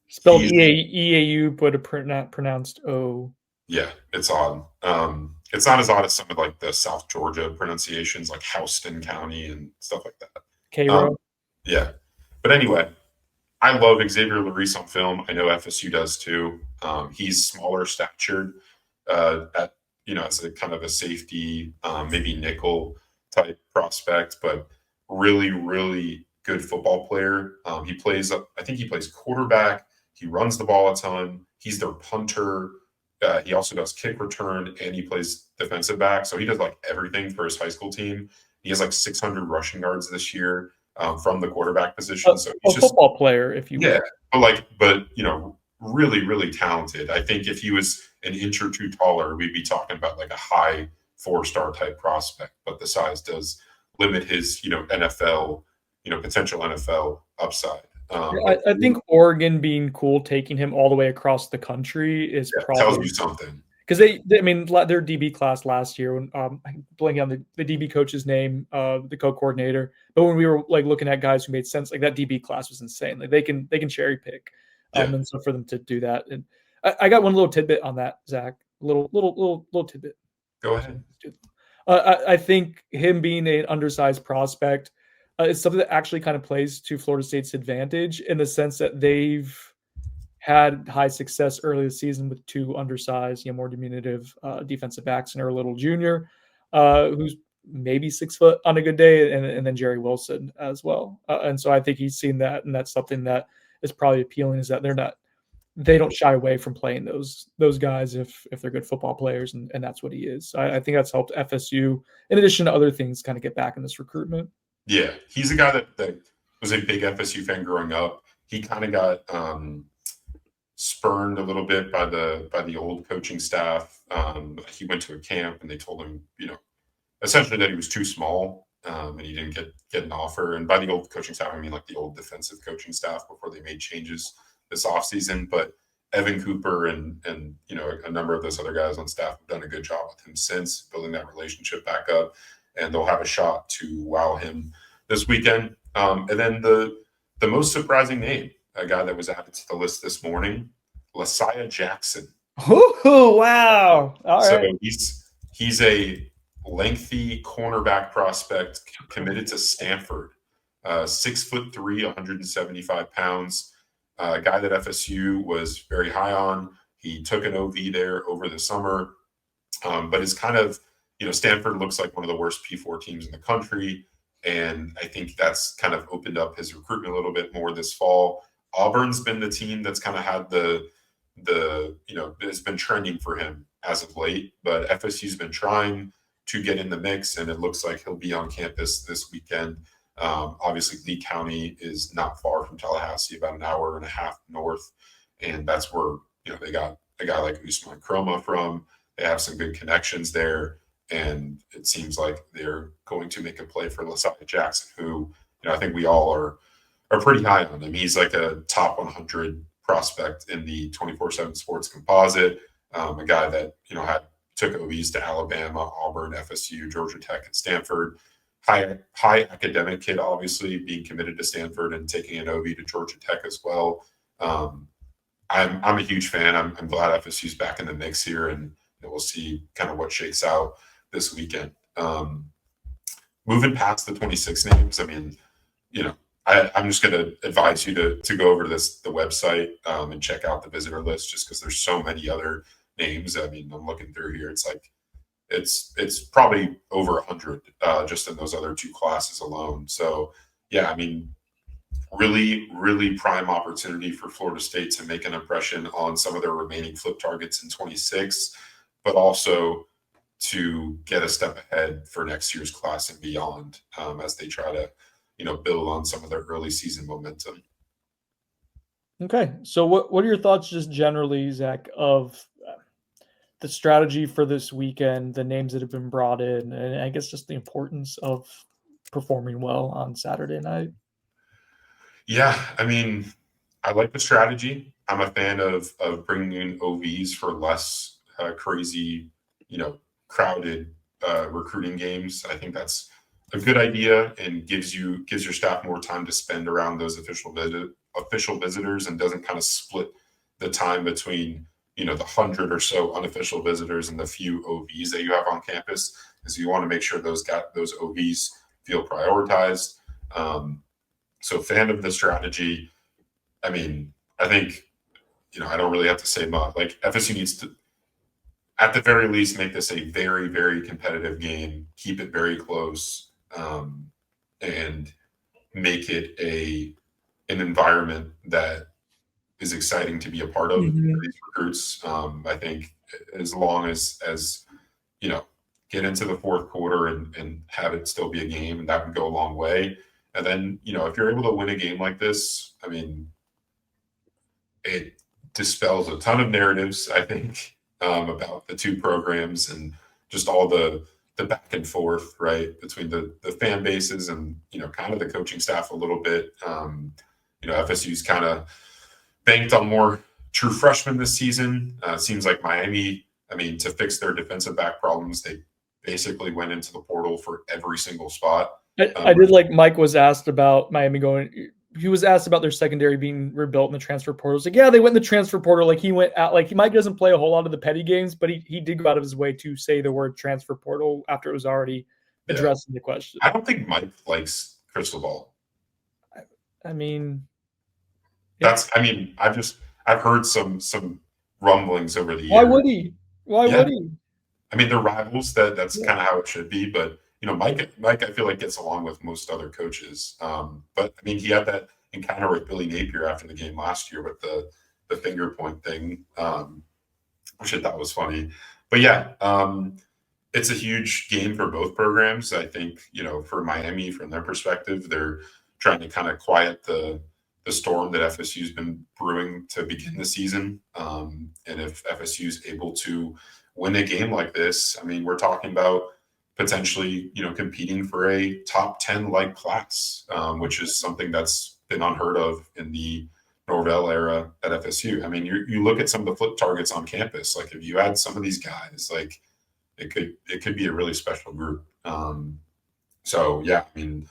Spelled EAU, but pronounced O. Yeah, it's odd. It's not as odd as some of like the South Georgia pronunciations, like Houston County and stuff like that. Cairo. Yeah. But anyway, I love Xavier Larice on film. I know FSU does too. He's smaller statured as a kind of a safety, maybe nickel type prospect, but really, really good football player. I think he plays quarterback. He runs the ball a ton. He's their punter. He also does kick return, and he plays defensive back. So he does like everything for his high school team. He has like 600 rushing yards this year from the quarterback position. So he's a football player, if you will. Yeah, but really, really talented. I think if he was an inch or two taller, we'd be talking about like a high 4-star type prospect. But the size does limit his, NFL, potential NFL upside. I think Oregon being cool, taking him all the way across the country is probably tells you something. Because their DB class last year, when I'm blanking on the DB coach's name, the co-coordinator, but when we were like looking at guys who made sense, like that DB class was insane. Like they can cherry pick, and so for them to do that, and I got one little tidbit on that, Zach. Little tidbit. Go ahead. I think him being an undersized prospect is something that actually kind of plays to Florida State's advantage in the sense that they've had high success early this season with two undersized, more diminutive defensive backs, and a little junior who's maybe 6 foot on a good day, and then Jerry Wilson as well. And so I think he's seen that, and that's something that is probably appealing, is that they don't shy away from playing those guys if they're good football players, and that's what he is. So I think that's helped FSU, in addition to other things, kind of get back in this recruitment. Yeah, he's a guy that was a big FSU fan growing up. He kind of got spurned a little bit by the old coaching staff. He went to a camp and they told him, essentially that he was too small, and he didn't get an offer. And by the old coaching staff, I mean like the old defensive coaching staff before they made changes this offseason. But Evan Cooper and a number of those other guys on staff have done a good job with him since, building that relationship back up, and they'll have a shot to wow him this weekend. And then the most surprising name, a guy that was added to the list this morning, Lasiah Jackson. Oh, wow. All so right. he's a lengthy cornerback prospect committed to Stanford. 6'3", 175 pounds. A guy that FSU was very high on. He took an OV there over the summer, but is kind of, Stanford looks like one of the worst P4 teams in the country. And I think that's kind of opened up his recruitment a little bit more this fall. Auburn's been the team that's kind of had it's been trending for him as of late, but FSU's been trying to get in the mix, and it looks like he'll be on campus this weekend. Obviously, Lee County is not far from Tallahassee, about an hour and a half north, and that's where they got a guy like Usman Chroma from. They have some good connections there, and it seems like they're going to make a play for Lasiah Jackson, who I think we all are pretty high on him. He's like a top 100 prospect in the 24/7 Sports composite. A guy that took OVs to Alabama, Auburn, FSU, Georgia Tech, and Stanford. High academic kid, obviously, being committed to Stanford and taking an OV to Georgia Tech as well. I'm a huge fan. I'm glad FSU's back in the mix here, and we'll see kind of what shakes out this weekend. Moving past the 26 names, I mean, I'm just going to advise you to go over to the website and check out the visitor list, just because there's so many other names. I mean, I'm looking through here. It's like it's probably over 100 just in those other two classes alone. So yeah, I mean, really, really prime opportunity for Florida State to make an impression on some of their remaining flip targets in 26, but also to get a step ahead for next year's class and beyond as they try to build on some of their early season momentum. Okay. So what are your thoughts just generally, Zach, of the strategy for this weekend, the names that have been brought in, and I guess just the importance of performing well on Saturday night? Yeah, I mean, I like the strategy. I'm a fan of bringing in OVs for less crazy, crowded recruiting games. I think that's a good idea and gives your staff more time to spend around those official visitors, and doesn't kind of split the time between the 100 or so unofficial visitors and the few OVs that you have on campus, because you want to make sure those OVs feel prioritized. So fan of the strategy. I mean, I think I don't really have to say much. Like, FSU needs to, at the very least, make this a very, very competitive game, keep it very close, and make it an environment that is exciting to be a part of for these recruits. I think as long as get into the fourth quarter and have it still be a game, and that would go a long way. And then, if you're able to win a game like this, I mean, it dispels a ton of narratives, I think, about the two programs and just all the back and forth, right, between the fan bases and, kind of the coaching staff a little bit. FSU's kind of banked on more true freshmen this season. It seems like Miami, to fix their defensive back problems, they basically went into the portal for every single spot. I did like Mike was asked about Miami going. He was asked about their secondary being rebuilt in the transfer portal. He's like, yeah, they went in the transfer portal. Like, he went out. Like, Mike doesn't play a whole lot of the petty games, but he did go out of his way to say the word transfer portal after it was already addressed in the question. I don't think Mike likes crystal ball. I mean, that's. I mean, I've heard some rumblings over the years. Why would he? Why would he? I mean, they're rivals. That's kind of how it should be. But Mike, I feel like gets along with most other coaches. But I mean, he had that encounter with Billy Napier after the game last year with the finger point thing, which I thought was funny. But yeah, it's a huge game for both programs. I think for Miami, from their perspective, they're trying to kind of quiet the the storm that FSU's been brewing to begin the season. And if FSU's able to win a game like this, I mean, we're talking about potentially, competing for a top 10 like class, which is something that's been unheard of in the Norvell era at FSU. I mean, you look at some of the flip targets on campus. Like if you add some of these guys, like it could be a really special group. So yeah, I mean,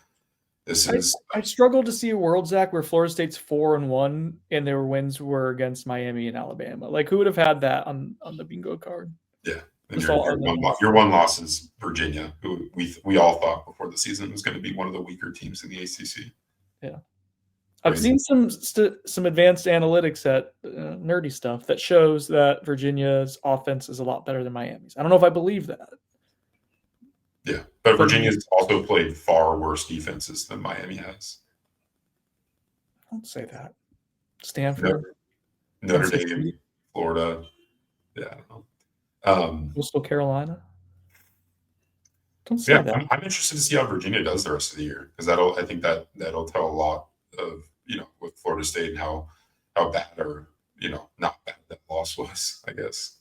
I struggle to see a world, Zach, where Florida State's 4-1 and their wins were against Miami and Alabama. Like, who would have had that on the bingo card? Yeah, and your one loss is Virginia, who we all thought before the season was going to be one of the weaker teams in the ACC. Yeah, I've seen some advanced analytics at nerdy stuff that shows that Virginia's offense is a lot better than Miami's. I don't know if I believe that. Yeah, but Virginia's also played far worse defenses than Miami has. Don't say that. Stanford, Notre Dame, Florida. Yeah, I don't know. Coastal Carolina. Don't say that. I'm interested to see how Virginia does the rest of the year, because I think that'll tell a lot of with Florida State and how bad or not bad that loss was, I guess.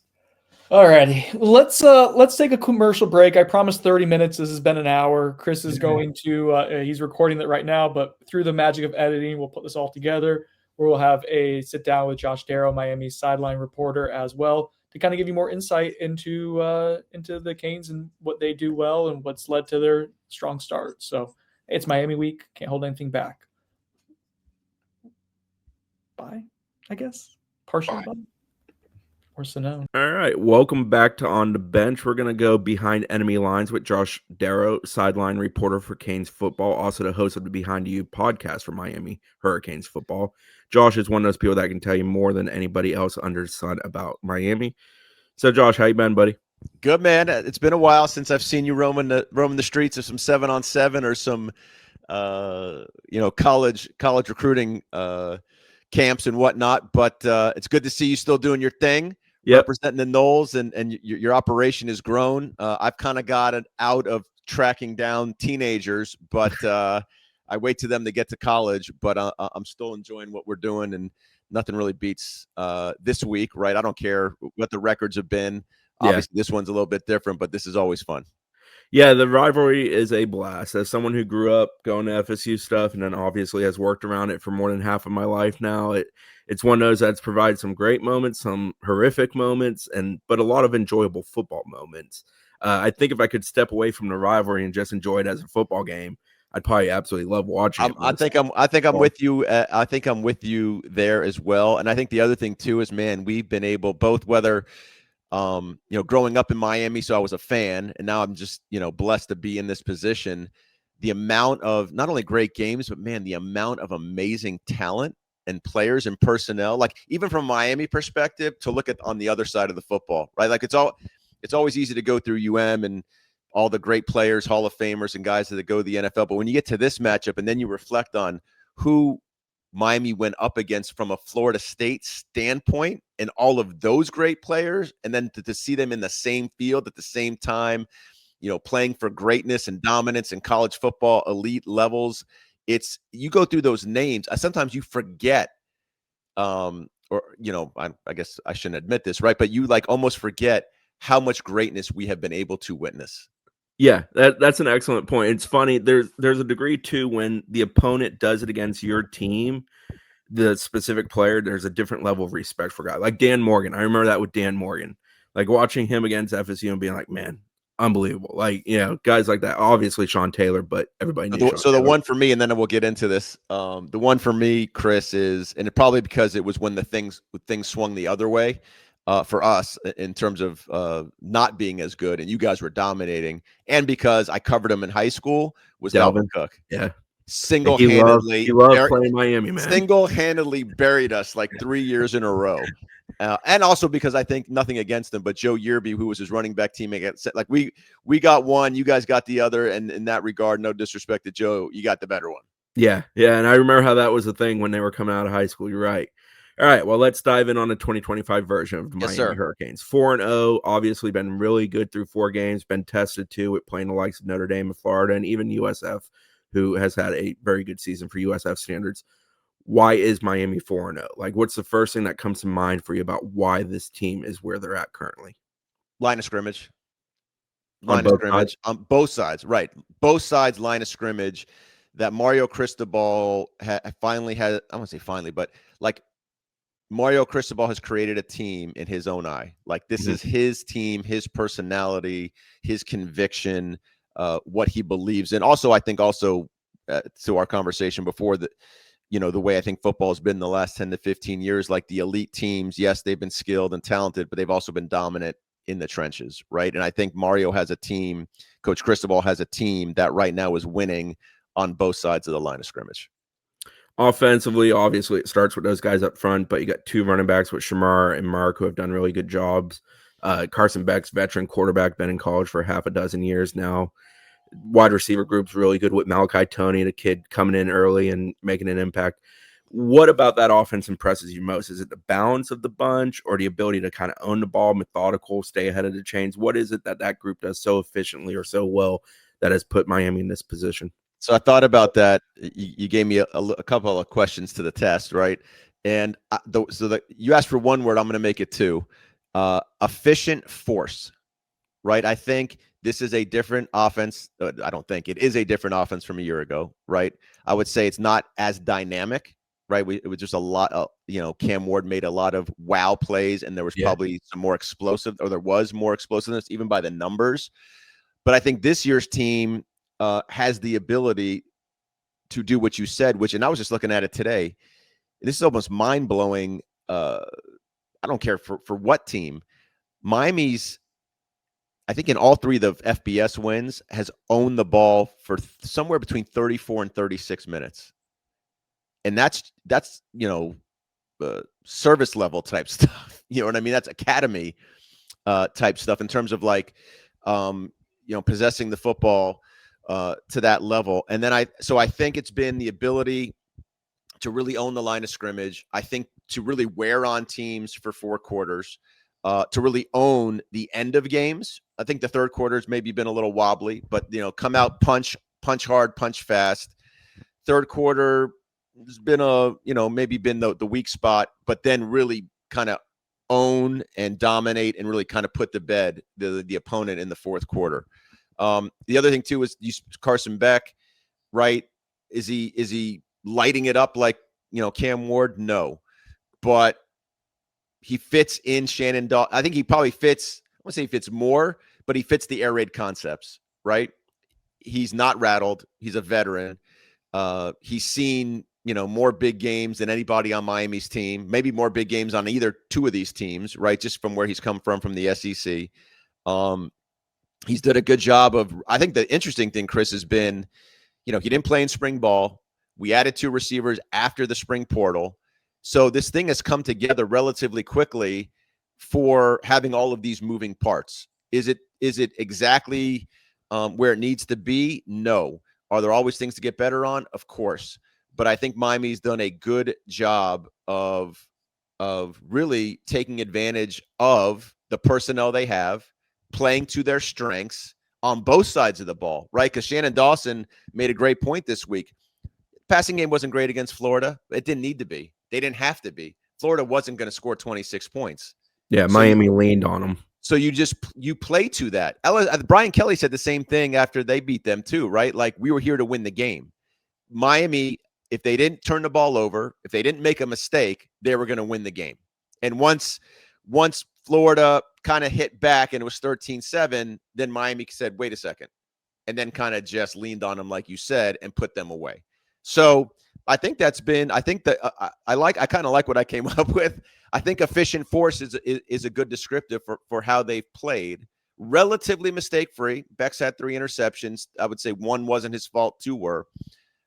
Alrighty, let's take a commercial break. I promised 30 minutes. This has been an hour. Chris is going to he's recording it right now, but through the magic of editing, we'll put this all together. We'll have a sit down with Josh Darrow, Miami's sideline reporter, as well, to kind of give you more insight into the Canes and what they do well and what's led to their strong start. So it's Miami week. Can't hold anything back. Bye, I guess. Partially bye. Or Sano. All right, welcome back to On the Bench. We're going to go behind enemy lines with Josh Darrow, sideline reporter for Canes football, also the host of the Behind You podcast for Miami Hurricanes football. Josh is one of those people that can tell you more than anybody else under the sun about Miami. So, Josh, how you been, buddy? Good, man. It's been a while since I've seen you roaming the streets of some 7-on-7 or some, college recruiting camps and whatnot. But it's good to see you still doing your thing. Yep. Representing the Knowles, and your operation has grown. I've kind of gotten out of tracking down teenagers, but I wait to them to get to college. But I'm still enjoying what we're doing, and nothing really beats this week, right? I don't care what the records have been. Yeah. Obviously, this one's a little bit different, but this is always fun. Yeah, the rivalry is a blast. As someone who grew up going to FSU stuff and then obviously has worked around it for more than half of my life now, it's one of those that's provided some great moments, some horrific moments, but a lot of enjoyable football moments. I think if I could step away from the rivalry and just enjoy it as a football game, I'd probably absolutely love watching it. I think I'm with you. I think I'm with you there as well. And I think the other thing too is, man, we've been able both, whether growing up in Miami, so I was a fan, and now I'm just, blessed to be in this position. The amount of not only great games, but man, the amount of amazing talent and players and personnel, like even from a Miami perspective, to look at on the other side of the football, right? Like it's always easy to go through UM and all the great players, Hall of Famers and guys that go to the NFL. But when you get to this matchup and then you reflect on who Miami went up against from a Florida State standpoint and all of those great players, and then to see them in the same field at the same time, playing for greatness and dominance in college football, elite levels. You go through those names. Sometimes you forget, I guess I shouldn't admit this, right? But you almost forget how much greatness we have been able to witness. Yeah, that's an excellent point. It's funny. There's a degree too when the opponent does it against your team, the specific player, there's a different level of respect for guys like Dan Morgan. I remember that with Dan Morgan, like watching him against FSU and being like, man, unbelievable. Like, guys like that. Obviously Sean Taylor, but everybody knew Sean Taylor. The one for me, and then we'll get into this. The one for me, Chris, is, and it probably because it was when the things swung the other way. For us in terms of not being as good, and you guys were dominating, and because I covered him in high school, was Dalvin Cook. Yeah, single-handedly he loved playing Miami, man. Single-handedly buried us like 3 years in a row, and also because I think nothing against him, but Joe Yearby, who was his running back teammate, like we got one, you guys got the other, and in that regard, no disrespect to Joe, you got the better one. Yeah, and I remember how that was the thing when they were coming out of high school. You're right. All right, well, let's dive in on the 2025 version of the Miami Hurricanes. 4-0, obviously been really good through 4 games, been tested too with playing the likes of Notre Dame and Florida and even USF, who has had a very good season for USF standards. why is Miami 4-0? Like, what's the first thing that comes to mind for you about why this team is where they're at currently? Line of scrimmage. On both sides? On both sides, right? Both sides, line of scrimmage. That Mario Cristobal finally had. I won't say finally, but like Mario Cristobal has created a team in his own eye. Like this is his team, his personality, his conviction, what he believes in. Also, I think to our conversation before that, the way I think football has been the last 10 to 15 years, like the elite teams, yes, they've been skilled and talented, but they've also been dominant in the trenches, right? And I think Mario has a team, Coach Cristobal has a team that right now is winning on both sides of the line of scrimmage. Offensively, obviously, it starts with those guys up front, but you got two running backs with Shamar and Mark who have done really good jobs. Carson Beck's veteran quarterback, been in college for half a dozen years now. Wide receiver group's really good with Malachi Toney, the kid coming in early and making an impact. What about that offense impresses you most? Is it the balance of the bunch or the ability to kind of own the ball, methodical, stay ahead of the chains? What is it that group does so efficiently or so well that has put Miami in this position? So I thought about that. You gave me a couple of questions to the test, right? And you asked for one word. I'm going to make it two. Efficient force, right? I think this is a different offense. I don't think it is a different offense from a year ago, right? I would say it's not as dynamic, right? It was just a lot of, Cam Ward made a lot of wow plays, and there was probably some more explosive, or there was more explosiveness even by the numbers. But I think this year's team has the ability to do what you said, and I was just looking at it today. This is almost mind-blowing. I don't care for what team. Miami's, I think in all three of the FBS wins, has owned the ball for somewhere between 34 and 36 minutes. And that's service level type stuff. You know what I mean? That's academy type stuff in terms of like, possessing the football to that level. And then I think it's been the ability to really own the line of scrimmage. I think to really wear on teams for 4 quarters, to really own the end of games. I think the third quarter's maybe been a little wobbly, but come out, punch hard, punch fast. Third quarter has been maybe been the weak spot, but then really kind of own and dominate and really kind of put to bed the opponent in the fourth quarter. The other thing too is Carson Beck, right? Is he lighting it up like Cam Ward? No, but he fits in Shannon Dawson. I think he probably fits. I won't say he fits more, but he fits the air raid concepts, right? He's not rattled. He's a veteran. He's seen more big games than anybody on Miami's team. Maybe more big games on either two of these teams, right? Just from where he's come from the SEC. He's done a good job of. I think the interesting thing, Chris, has been, he didn't play in spring ball. We added 2 receivers after the spring portal. So this thing has come together relatively quickly for having all of these moving parts. Is it exactly where it needs to be? No. Are there always things to get better on? Of course. But I think Miami's done a good job of really taking advantage of the personnel they have, playing to their strengths on both sides of the ball, right? Because Shannon Dawson made a great point this week. Passing game wasn't great against Florida. It didn't need to be. They didn't have to be. Florida wasn't going to score 26 points. Yeah, Miami leaned on them. So you play to that. Brian Kelly said the same thing after they beat them too, right? Like, we were here to win the game. Miami, if they didn't turn the ball over, if they didn't make a mistake, they were going to win the game. And once Florida kind of hit back and it was 13-7, then Miami said, wait a second. And then kind of just leaned on them, like you said, and put them away. So I think I kind of like what I came up with. I think efficient force is a good descriptive for how they've played. Relatively mistake-free. Beck's had 3 interceptions. I would say 1 wasn't his fault, 2 were.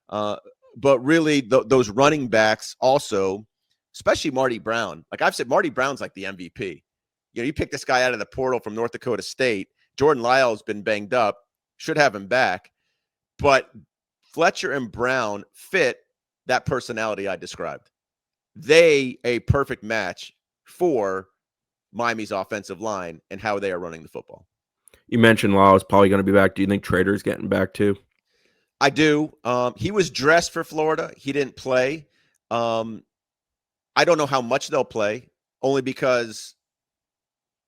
But really, those running backs also, especially Marty Brown. Like I've said, Marty Brown's like the MVP. You pick this guy out of the portal from North Dakota State. Jordan Lyle's been banged up. Should have him back. But Fletcher and Brown fit that personality I described. They a perfect match for Miami's offensive line and how they are running the football. You mentioned Lyle is probably going to be back. Do you think Trader's getting back too? I do. He was dressed for Florida. He didn't play. I don't know how much they'll play, only because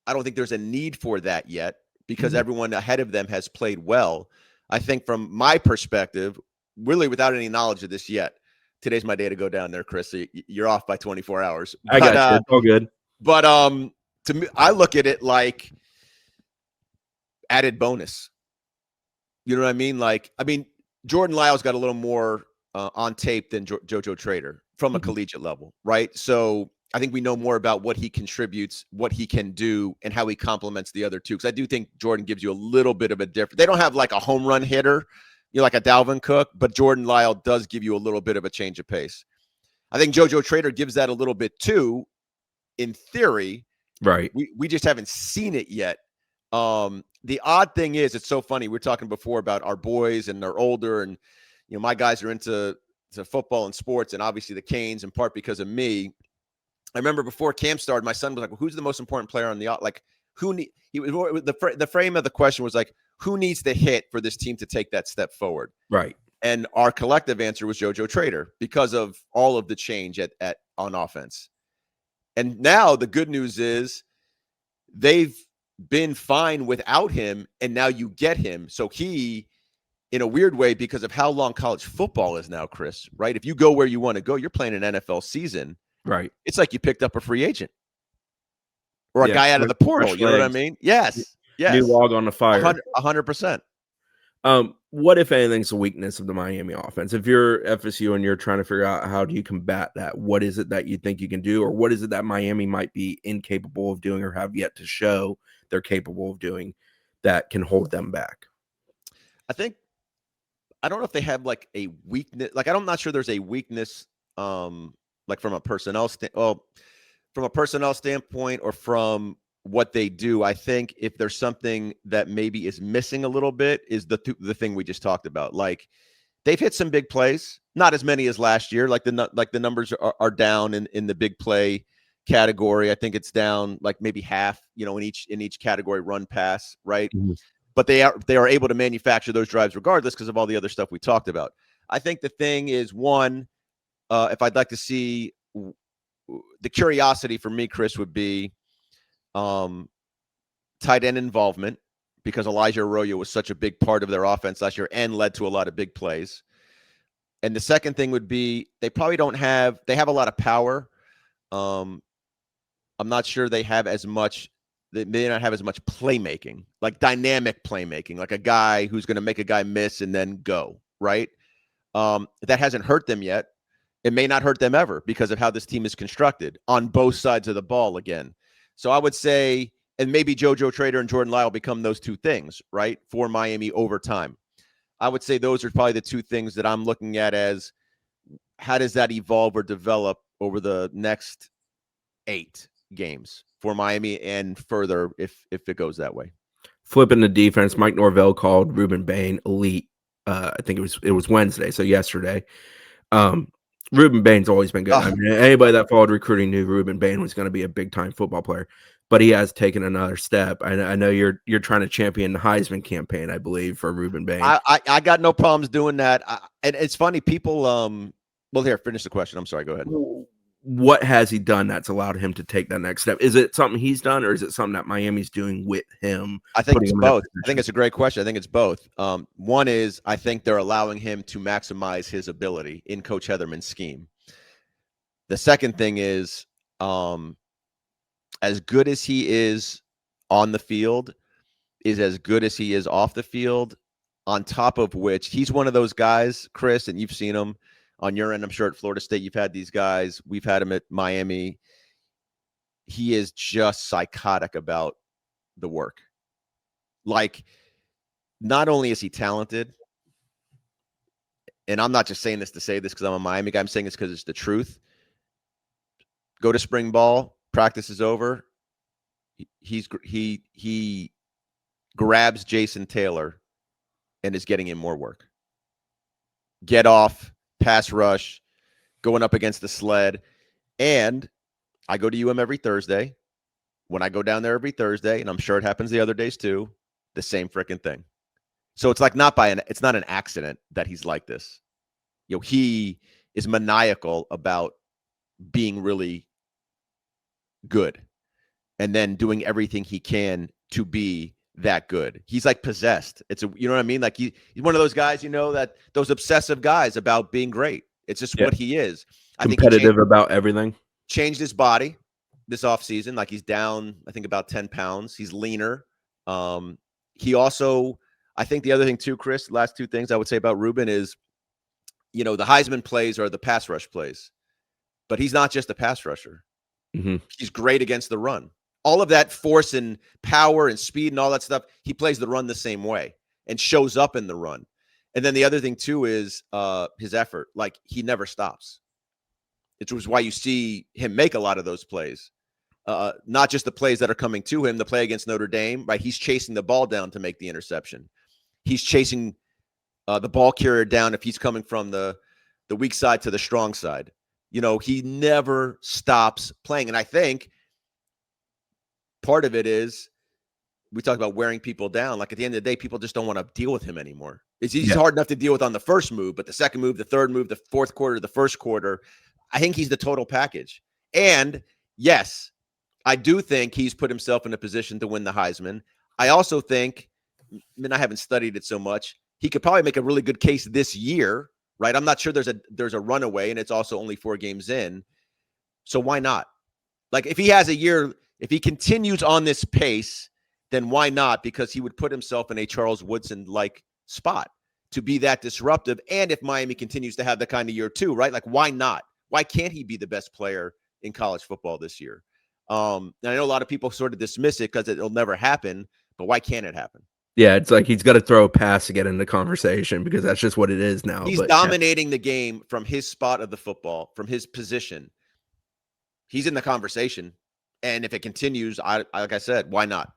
I don't think there's a need for that yet, because everyone ahead of them has played well. I think from my perspective, really without any knowledge of this yet, today's my day to go down there, Chris. So you're off by 24 hours. I got you. It's all good. But to me, I look at it like added bonus. You know what I mean? Jordan Lyle's got a little more on tape than JoJo Trader from a collegiate level, right? So I think we know more about what he contributes, what he can do, and how he complements the other two. Because I do think Jordan gives you a little bit of a different. They don't have like a home run hitter, like a Dalvin Cook, but Jordan Lyle does give you a little bit of a change of pace. I think JoJo Trader gives that a little bit too, in theory. Right. We just haven't seen it yet. The odd thing is, it's so funny. We were talking before about our boys and they're older, and my guys are into football and sports, and obviously the Canes in part because of me. I remember before camp started, my son was like, well, "Who's the most important player on the like? The frame of the question was like, who needs to hit for this team to take that step forward?" Right. And our collective answer was JoJo Trader because of all of the change on offense. And now the good news is they've been fine without him, and now you get him. So he, in a weird way, because of how long college football is now, Chris, right? If you go where you want to go, you're playing an NFL season. Right. It's like you picked up a free agent or a guy out of the portal. You know what I mean? Yes. New log on the fire. 100%. What, if anything, is the weakness of the Miami offense? If you're FSU and you're trying to figure out how do you combat that, what is it that you think you can do, or what is it that Miami might be incapable of doing or have yet to show they're capable of doing that can hold them back? I don't know if they have like a weakness. Like, I'm not sure there's a weakness, like from a personnel standpoint or from what they do. I think if there's something that maybe is missing a little bit is the thing we just talked about. Like, they've hit some big plays, not as many as last year. Like the numbers are down in the big play category. I think it's down like maybe half, in each category, run, pass, right? Mm-hmm. But they are able to manufacture those drives regardless because of all the other stuff we talked about. I think the thing is, one, if I'd like to see, the curiosity for me, Chris, would be tight end involvement, because Elijah Arroyo was such a big part of their offense last year and led to a lot of big plays. And the second thing would be they have a lot of power. I'm not sure they have as much. They may not have as much playmaking, like dynamic playmaking, like a guy who's going to make a guy miss and then go, right? That hasn't hurt them yet. It may not hurt them ever because of how this team is constructed on both sides of the ball again. So I would say, and maybe JoJo Trader and Jordan Lyle become those two things, right, for Miami over time. I would say those are probably the two things that I'm looking at as how does that evolve or develop over the next 8 games for Miami and further if it goes that way. Flipping the defense, Mike Norvell called Ruben Bain elite. I think it was Wednesday, so yesterday. Ruben Bain's always been good. I mean, anybody that followed recruiting knew Ruben Bain was going to be a big-time football player, but he has taken another step. I know you're trying to champion the Heisman campaign, I believe, for Ruben Bain. I got no problems doing that. And it's funny, people. Well, here, finish the question. I'm sorry. Go ahead. What has he done that's allowed him to take that next step? Is it something he's done, or is it something that Miami's doing with him? I think it's both. I think it's a great question. I think it's both. One is I think they're allowing him to maximize his ability in Coach Heatherman's scheme. The second thing is, as good as he is on the field, is as good as he is off the field, on top of which he's one of those guys, Chris, and you've seen him on your end. I'm sure at Florida State, you've had these guys. We've had him at Miami. He is just psychotic about the work. Like, not only is he talented, and I'm not just saying this to say this because I'm a Miami guy. I'm saying this because it's the truth. Go to spring ball, practice is over. He grabs Jason Taylor and is getting him more work. Get off, pass rush, going up against the sled. And I go to UM every Thursday. When I go down there every Thursday, and I'm sure it happens the other days too, the same freaking thing. So it's like it's not an accident that he's like this. He is maniacal about being really good and then doing everything he can to be that good. He's like possessed. You know what I mean? Like he's one of those guys, that those obsessive guys about being great. It's just what he is. I think competitive about everything. Changed his body this offseason. Like he's down, I think about 10 pounds. He's leaner. He also, I think the other thing too, Chris, last two things I would say about Ruben is, the Heisman plays are the pass rush plays, but he's not just a pass rusher. Mm-hmm. He's great against the run. All of that force and power and speed and all that stuff, he plays the run the same way and shows up in the run. And then the other thing too is his effort. Like he never stops. Which was why you see him make a lot of those plays. Not just the plays that are coming to him, the play against Notre Dame, right? He's chasing the ball down to make the interception. He's chasing the ball carrier down if he's coming from the weak side to the strong side. He never stops playing. And I think part of it is we talk about wearing people down. Like at the end of the day, people just don't want to deal with him anymore. He's hard enough to deal with on the first move, but the second move, the third move, the fourth quarter, the first quarter, I think he's the total package. And yes, I do think he's put himself in a position to win the Heisman. I also think, I haven't studied it so much, he could probably make a really good case this year, right? I'm not sure there's a runaway, and it's also only 4 games in. So why not? Like if he has a year, if he continues on this pace, then why not? Because he would put himself in a Charles Woodson-like spot to be that disruptive. And if Miami continues to have the kind of year too, right? Like why not? Why can't he be the best player in college football this year? And I know a lot of people sort of dismiss it because it'll never happen, but why can't it happen? Yeah, it's like he's got to throw a pass to get in the conversation because that's just what it is now. He's dominating the game from his spot of the football, from his position. He's in the conversation. And if it continues, like I said, why not?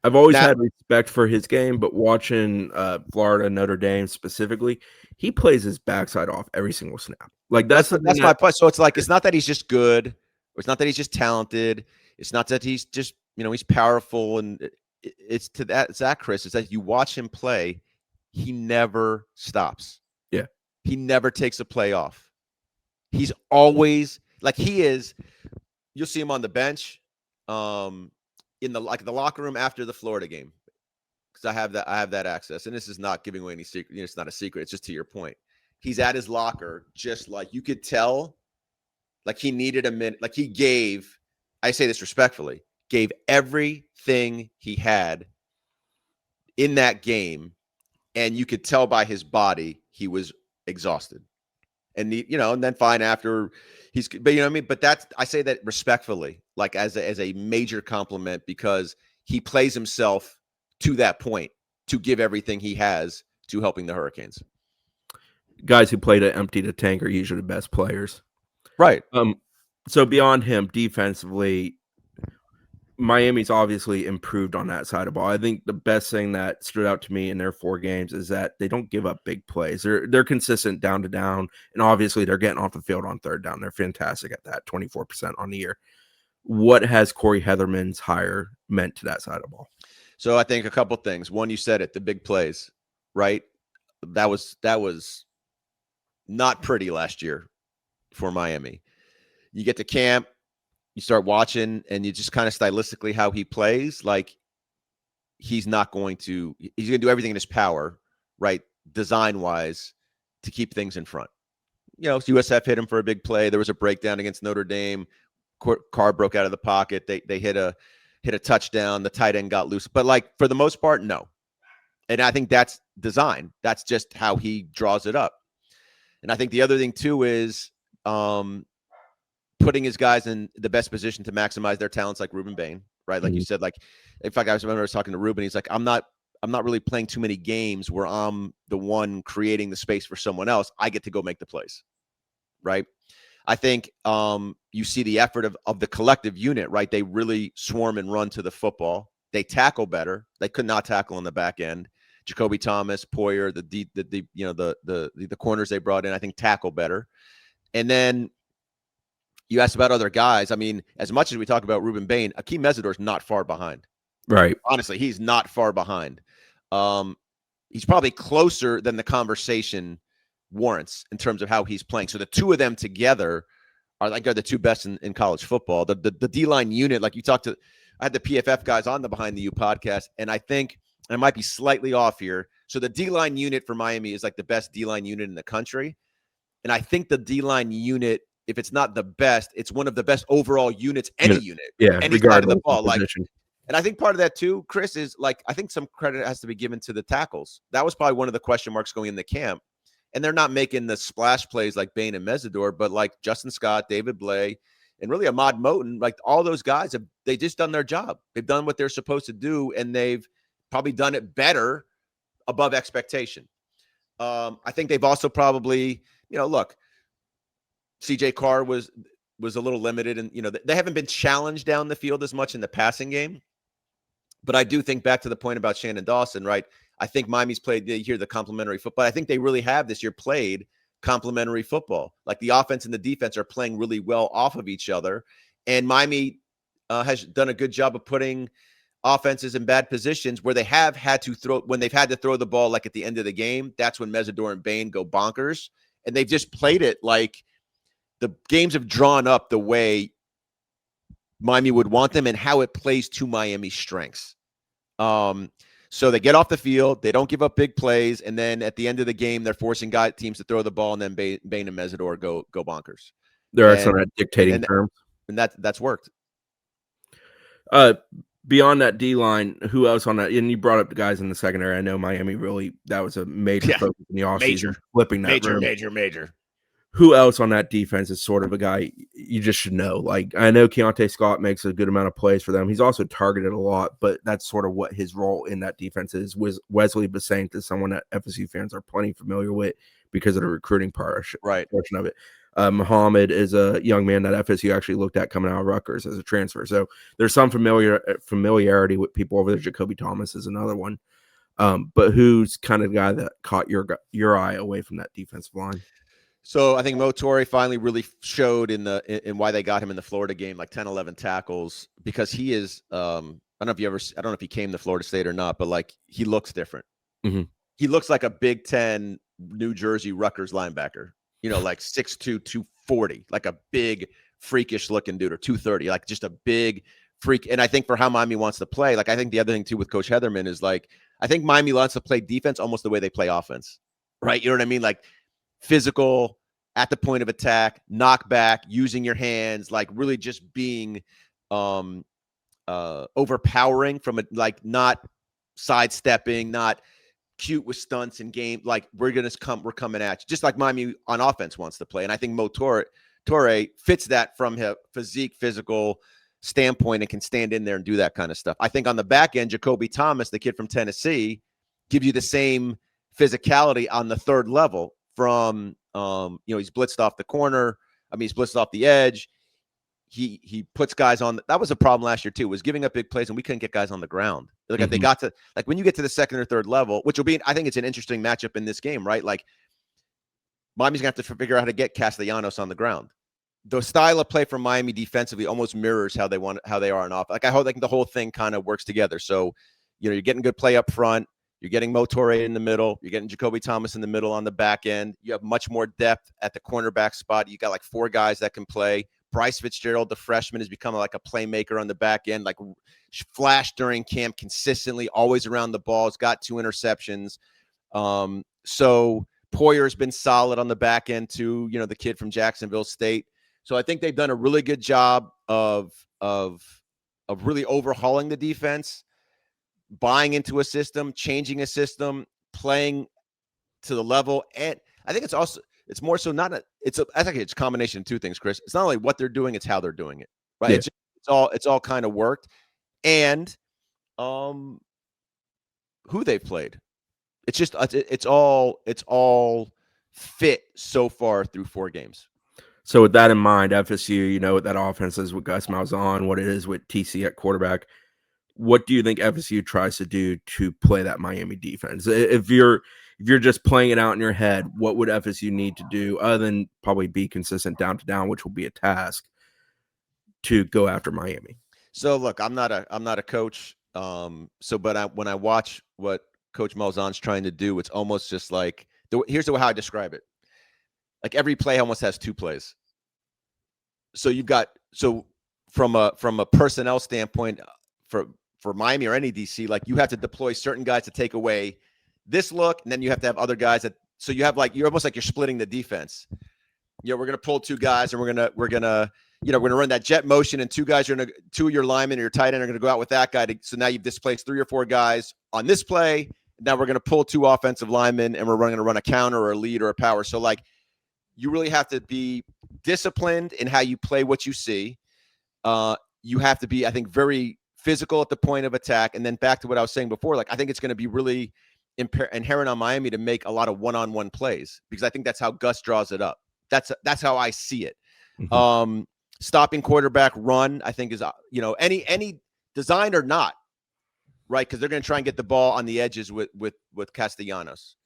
I've always had respect for his game, but watching Florida, Notre Dame specifically, he plays his backside off every single snap. Like that's my point. So it's like, it's not that he's just good, or it's not that he's just talented. It's not that he's just, he's powerful. And it's to that, Zach, Chris, is that you watch him play, he never stops. Yeah. He never takes a play off. He's always like you'll see him on the bench, in the locker room after the Florida game. Because I have that access. And this is not giving away any secret. It's not a secret. It's just to your point. He's at his locker, just like you could tell, like he needed a minute. Like he gave, I say this respectfully, gave everything he had in that game. And you could tell by his body, he was exhausted. And, and then fine after but you know what I mean? But I say that respectfully, like as a major compliment, because he plays himself to that point to give everything he has to helping the Hurricanes. Guys who play to empty the tank are usually the best players. Right. So beyond him, defensively, Miami's obviously improved on that side of the ball. I think the best thing that stood out to me in their 4 games is that they don't give up big plays. They're consistent down to down, and obviously they're getting off the field on third down. They're fantastic at that, 24% on the year. What has Corey Heatherman's hire meant to that side of the ball? So I think a couple things. One, you said it, the big plays, right? That was not pretty last year for Miami. You get to camp, you start watching, and you just kind of stylistically how he plays, like he's going to do everything in his power, right, design-wise, to keep things in front. USF hit him for a big play. There was a breakdown against Notre Dame. Carr broke out of the pocket. They hit a touchdown. The tight end got loose. But, like, for the most part, no. And I think that's design. That's just how he draws it up. And I think the other thing, too, is putting his guys in the best position to maximize their talents, like Ruben Bain, right? Like you said, like, in fact, I was talking to Ruben. He's like, I'm not really playing too many games where I'm the one creating the space for someone else. I get to go make the plays, right? I think you see the effort of the collective unit, right? They really swarm and run to the football. They tackle better. They could not tackle on the back end. Jacoby Thomas, Poyer, the corners they brought in, I think tackle better. And then you asked about other guys. I mean, as much as we talk about Ruben Bain, Akeem Mesidor's not far behind. Right. Honestly, he's not far behind. He's probably closer than the conversation warrants in terms of how he's playing. So the two of them together are the two best in college football. The D-line unit, like you talked to, I had the PFF guys on the Behind the U podcast, and I think, and I might be slightly off here, so the D-line unit for Miami is like the best D-line unit in the country. And I think the D-line unit, if it's not the best, it's one of the best overall units, any unit. Yeah, any side of the regardless ball. of Like, position. and I think part of that too, Chris, is like, I think some credit has to be given to the tackles. That was probably one of the question marks going into camp. And they're not making the splash plays like Bain and Mesidor, but like Justin Scott, David Blay, and really Ahmad Moten, like all those guys, they just done their job. They've done what they're supposed to do, and they've probably done it better above expectation. I think they've also probably, look, CJ Carr was a little limited, and they haven't been challenged down the field as much in the passing game. But I do think back to the point about Shannon Dawson, right? I think Miami's played, you hear the complementary football. I think they really have this year played complementary football. Like the offense and the defense are playing really well off of each other. And Miami has done a good job of putting offenses in bad positions where they have had to throw, when they've had to throw the ball, like at the end of the game, that's when Mesidor and Bain go bonkers. And they've just played it like the games have drawn up the way Miami would want them and how it plays to Miami's strengths. So they get off the field, they don't give up big plays, and then at the end of the game, they're forcing teams to throw the ball, and then Bain and Mesidor go bonkers. They're excellent at dictating terms. And that's worked. Beyond that D line, who else on that? And you brought up the guys in the secondary. I know Miami really, that was a major focus in the offseason, flipping that major. Who else on that defense is sort of a guy you just should know? Like, I know Keontae Scott makes a good amount of plays for them. He's also targeted a lot, but that's sort of what his role in that defense is. Wesley Basant is someone that FSU fans are plenty familiar with because of the recruiting portion of it. Muhammad is a young man that FSU actually looked at coming out of Rutgers as a transfer. So there's some familiarity with people over there. Jacoby Thomas is another one. But who's kind of the guy that caught your eye away from that defensive line? So I think Mo Torre finally really showed in why they got him in the Florida game, like 10, 11 tackles, because he is, I don't know if he came to Florida State or not, but like he looks different. Mm-hmm. He looks like a Big Ten New Jersey Rutgers linebacker, like 6'2", 240, like a big freakish looking dude, or 230, like just a big freak. And I think for how Miami wants to play, like I think the other thing too with Coach Heatherman is like, I think Miami wants to play defense almost the way they play offense, right? You know what I mean? Like physical, at the point of attack, knock back, using your hands, like really just being overpowering from like not sidestepping, not cute with stunts and game. Like we're coming at you, just like Miami on offense wants to play. And I think Mo Torre fits that from his physique, physical standpoint, and can stand in there and do that kind of stuff. I think on the back end, Jacoby Thomas, the kid from Tennessee, gives you the same physicality on the third level from he's blitzed off the corner. I mean, he's blitzed off the edge. He puts guys on. That was a problem last year too, was giving up big plays, and we couldn't get guys on the ground. Like they got to, like when you get to the second or third level, which will be, I think it's an interesting matchup in this game, right? Like Miami's gonna have to figure out how to get Castellanos on the ground. The style of play from Miami defensively almost mirrors how they are on off. Like I hope like the whole thing kind of works together. So, you're getting good play up front. You're getting Mo Torre in the middle. You're getting Jacoby Thomas in the middle on the back end. You have much more depth at the cornerback spot. You got like 4 guys that can play. Bryce Fitzgerald, the freshman, has become like a playmaker on the back end, like flashed during camp consistently, always around the ball. He's got 2 interceptions. So Poyer's been solid on the back end too, the kid from Jacksonville State. So I think they've done a really good job of really overhauling the defense, buying into a system, changing a system, playing to the level. And I think it's more so it's a combination of 2 things, Chris. It's not only what they're doing, it's how they're doing it, right? Yeah. It's all kind of worked. And who they've played. It's just, it's all fit so far through 4 games. So with that in mind, FSU, what that offense is with Gus Malzahn, what it is with TC at quarterback. What do you think FSU tries to do to play that Miami defense? If you're just playing it out in your head, what would FSU need to do other than probably be consistent down to down, which will be a task, to go after Miami? So look, I'm not a coach. But when I watch what Coach Malzahn's trying to do, it's almost just like here's how I describe it. Like every play almost has 2 plays. So you've got from a personnel standpoint for Miami or any DC, like you have to deploy certain guys to take away this look, and then you have to have other guys that. So you have you're almost like you're splitting the defense. We're going to pull 2 guys, and we're gonna run that jet motion, and 2 guys are 2 of your linemen or your tight end are going to go out with that guy. So now you've displaced 3 or 4 guys on this play. Now we're going to pull 2 offensive linemen, and we're going to run a counter or a lead or a power. So you really have to be disciplined in how you play what you see. You have to be, I think, very physical at the point of attack. And then back to what I was saying before, I think it's going to be really inherent on Miami to make a lot of one-on-one plays, because I think that's how Gus draws it up. That's how I see it. Mm-hmm. Stopping quarterback run, I think, is any design or not, right? Because they're going to try and get the ball on the edges with Castellanos.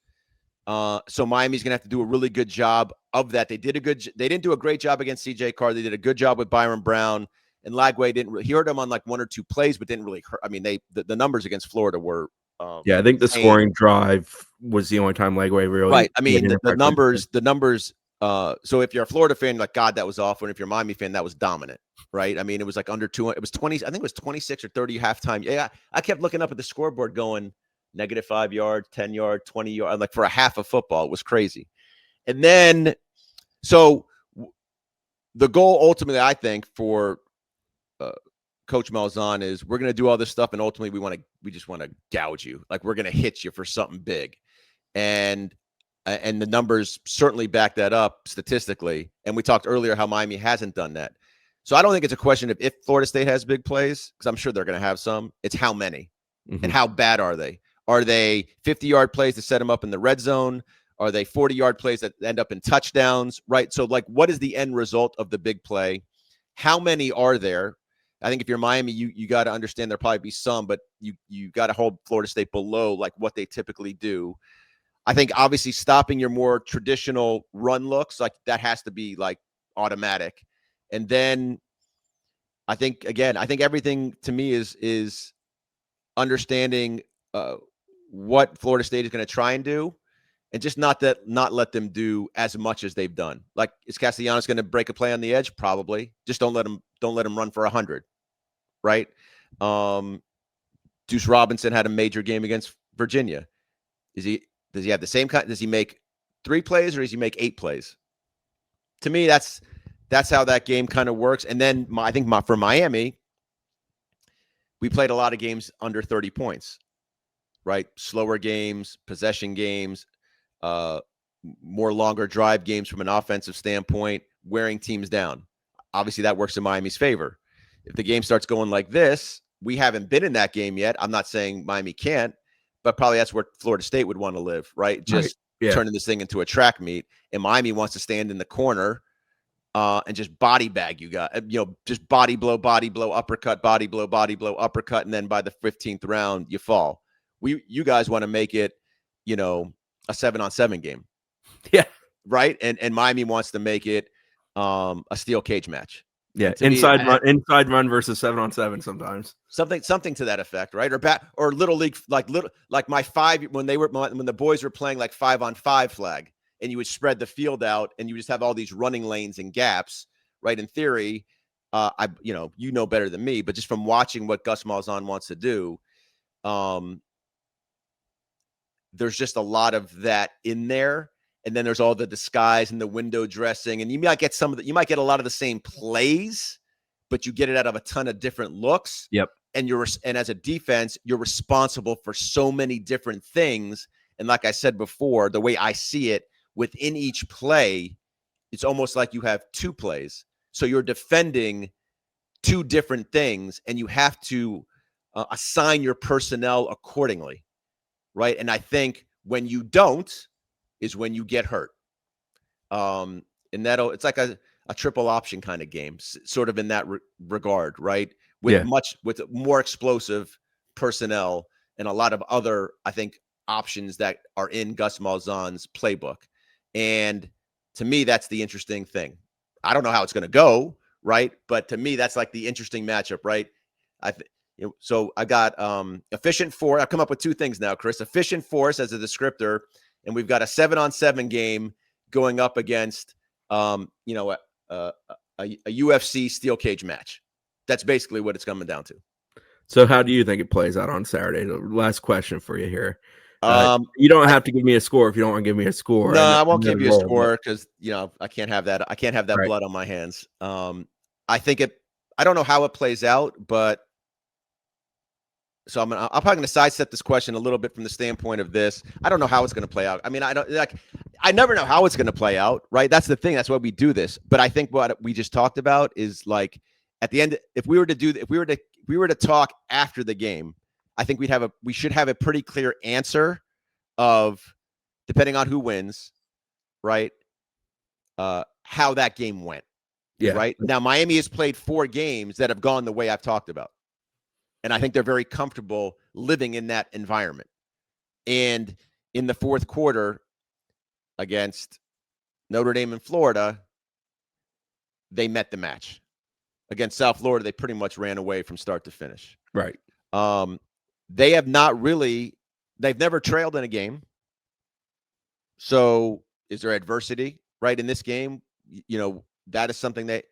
So Miami's going to have to do a really good job of that. They didn't do a great job against CJ Carr. They did a good job with Byron Brown, and Lagway he hurt him on 1 or 2 plays, but didn't really hurt. I mean, the numbers against Florida were. I think the scoring drive was the only time Lagway really. Right. I mean, the numbers. So if you're a Florida fan, God, that was awful. And if you're a Miami fan, that was dominant, right? I mean, it was under 200. It was 20. I think it was 26 or 30 halftime. Yeah, I kept looking up at the scoreboard, going -5 yards, 10 yards, 20 yards, for a half of football. It was crazy. And then, so the goal ultimately, I think, for Coach Malzahn is we're going to do all this stuff, and ultimately we just want to gouge you. We're going to hit you for something big, and the numbers certainly back that up statistically. And we talked earlier how Miami hasn't done that. So I don't think it's a question of if Florida State has big plays, because I'm sure they're going to have some. It's how many and how bad are they? Are they 50-yard plays to set them up in the red zone? Are they 40-yard plays that end up in touchdowns, right? So, what is the end result of the big play? How many are there? I think if you're Miami, you got to understand there'll probably be some, but you got to hold Florida State below what they typically do. I think obviously stopping your more traditional run looks, that has to be automatic. And then I think everything to me is understanding what Florida State is going to try and do, and just not let them do as much as they've done. Is Castellanos going to break a play on the edge? Probably. Just don't let him run for 100. Right. Deuce Robinson had a major game against Virginia. Does he have the same kind? Does he make 3 plays or does he make 8 plays? To me, that's how that game kind of works. And then I think for Miami, we played a lot of games under 30 points, right? Slower games, possession games, more longer drive games from an offensive standpoint, wearing teams down. Obviously, that works in Miami's favor. If the game starts going like this, we haven't been in that game yet. I'm not saying Miami can't, but probably that's where Florida State would want to live, right? Just turning this thing into a track meet. And Miami wants to stand in the corner and just body bag you guys, just body blow, uppercut, body blow, uppercut. And then by the 15th round, you fall. You guys want to make it, a 7-on-7 game. Yeah. Right. And Miami wants to make it a steel cage match. Yeah, inside run versus 7-on-7 sometimes. Something to that effect, right? Or little league, like my 5 when the boys were playing 5-on-5 flag, and you would spread the field out, and you just have all these running lanes and gaps, right? In theory, you know better than me, but just from watching what Gus Malzahn wants to do, there's just a lot of that in there. And then there's all the disguise and the window dressing, and you might get you might get a lot of the same plays, but you get it out of a ton of different looks. Yep. And as a defense, you're responsible for so many different things. And like I said before, the way I see it, within each play, it's almost like you have 2 plays. So you're defending 2 different things, and you have to assign your personnel accordingly, right? And I think when you don't, is when you get hurt. And it's like a triple option kind of game, sort of in that regard, right? With more explosive personnel and a lot of other, I think, options that are in Gus Malzahn's playbook. And to me, that's the interesting thing. I don't know how it's going to go, right? But to me, that's the interesting matchup, right? So I got efficient force. I've come up with 2 things now, Chris. Efficient force as a descriptor. And we've got a 7-on-7 game going up against, a UFC steel cage match. That's basically what it's coming down to. So how do you think it plays out on Saturday? The last question for you here. You don't have to give me a score if you don't want to give me a score. No, I won't give you a roll, score because I can't have that. I can't have that Right. blood on my hands. I don't know how it plays out, but so I'm probably going to sidestep this question a little bit from the standpoint of this. I don't know how it's going to play out. I mean, I never know how it's going to play out, right? That's the thing. That's why we do this. But I think what we just talked about is like at the end, if we were to talk after the game, I think we should have a pretty clear answer of, depending on who wins, right? How that game went. Yeah. Right now, Miami has played 4 games that have gone the way I've talked about. And I think they're very comfortable living in that environment. And in the fourth quarter against Notre Dame and Florida, they met the match. Against South Florida, they pretty much ran away from start to finish. Right. They've never trailed in a game. So is there adversity, right, in this game? That is something that,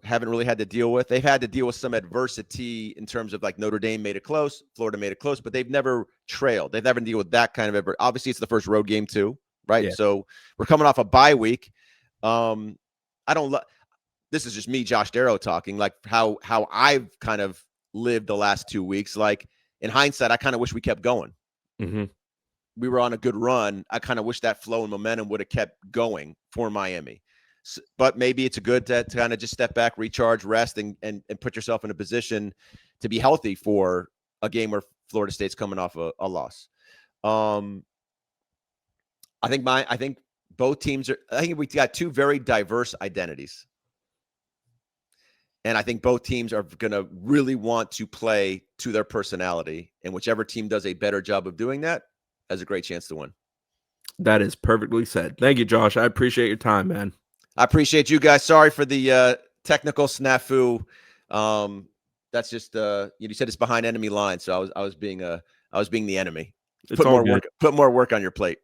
haven't really had to deal with. They've had to deal with some adversity in terms of like Notre Dame made it close, Florida made it close, but they've never trailed. They've never dealt with that kind of obviously it's the first road game too, right? Yeah. So we're coming off a bye week. This is just me, Josh Darrow, talking like how I've kind of lived the last 2 weeks. Like in hindsight, I kind of wish we kept going. Mm-hmm. We were on a good run. I kind of wish that flow and momentum would have kept going for Miami. But maybe it's good to kind of just step back, recharge, rest, and put yourself in a position to be healthy for a game where Florida State's coming off a loss. I think both teams I think we got 2 very diverse identities. And I think both teams are going to really want to play to their personality. And whichever team does a better job of doing that has a great chance to win. That is perfectly said. Thank you, Josh. I appreciate your time, man. I appreciate you guys. Sorry for the technical snafu. That's just you said it's behind enemy lines, so I was being the enemy. It's Put more work on your plate.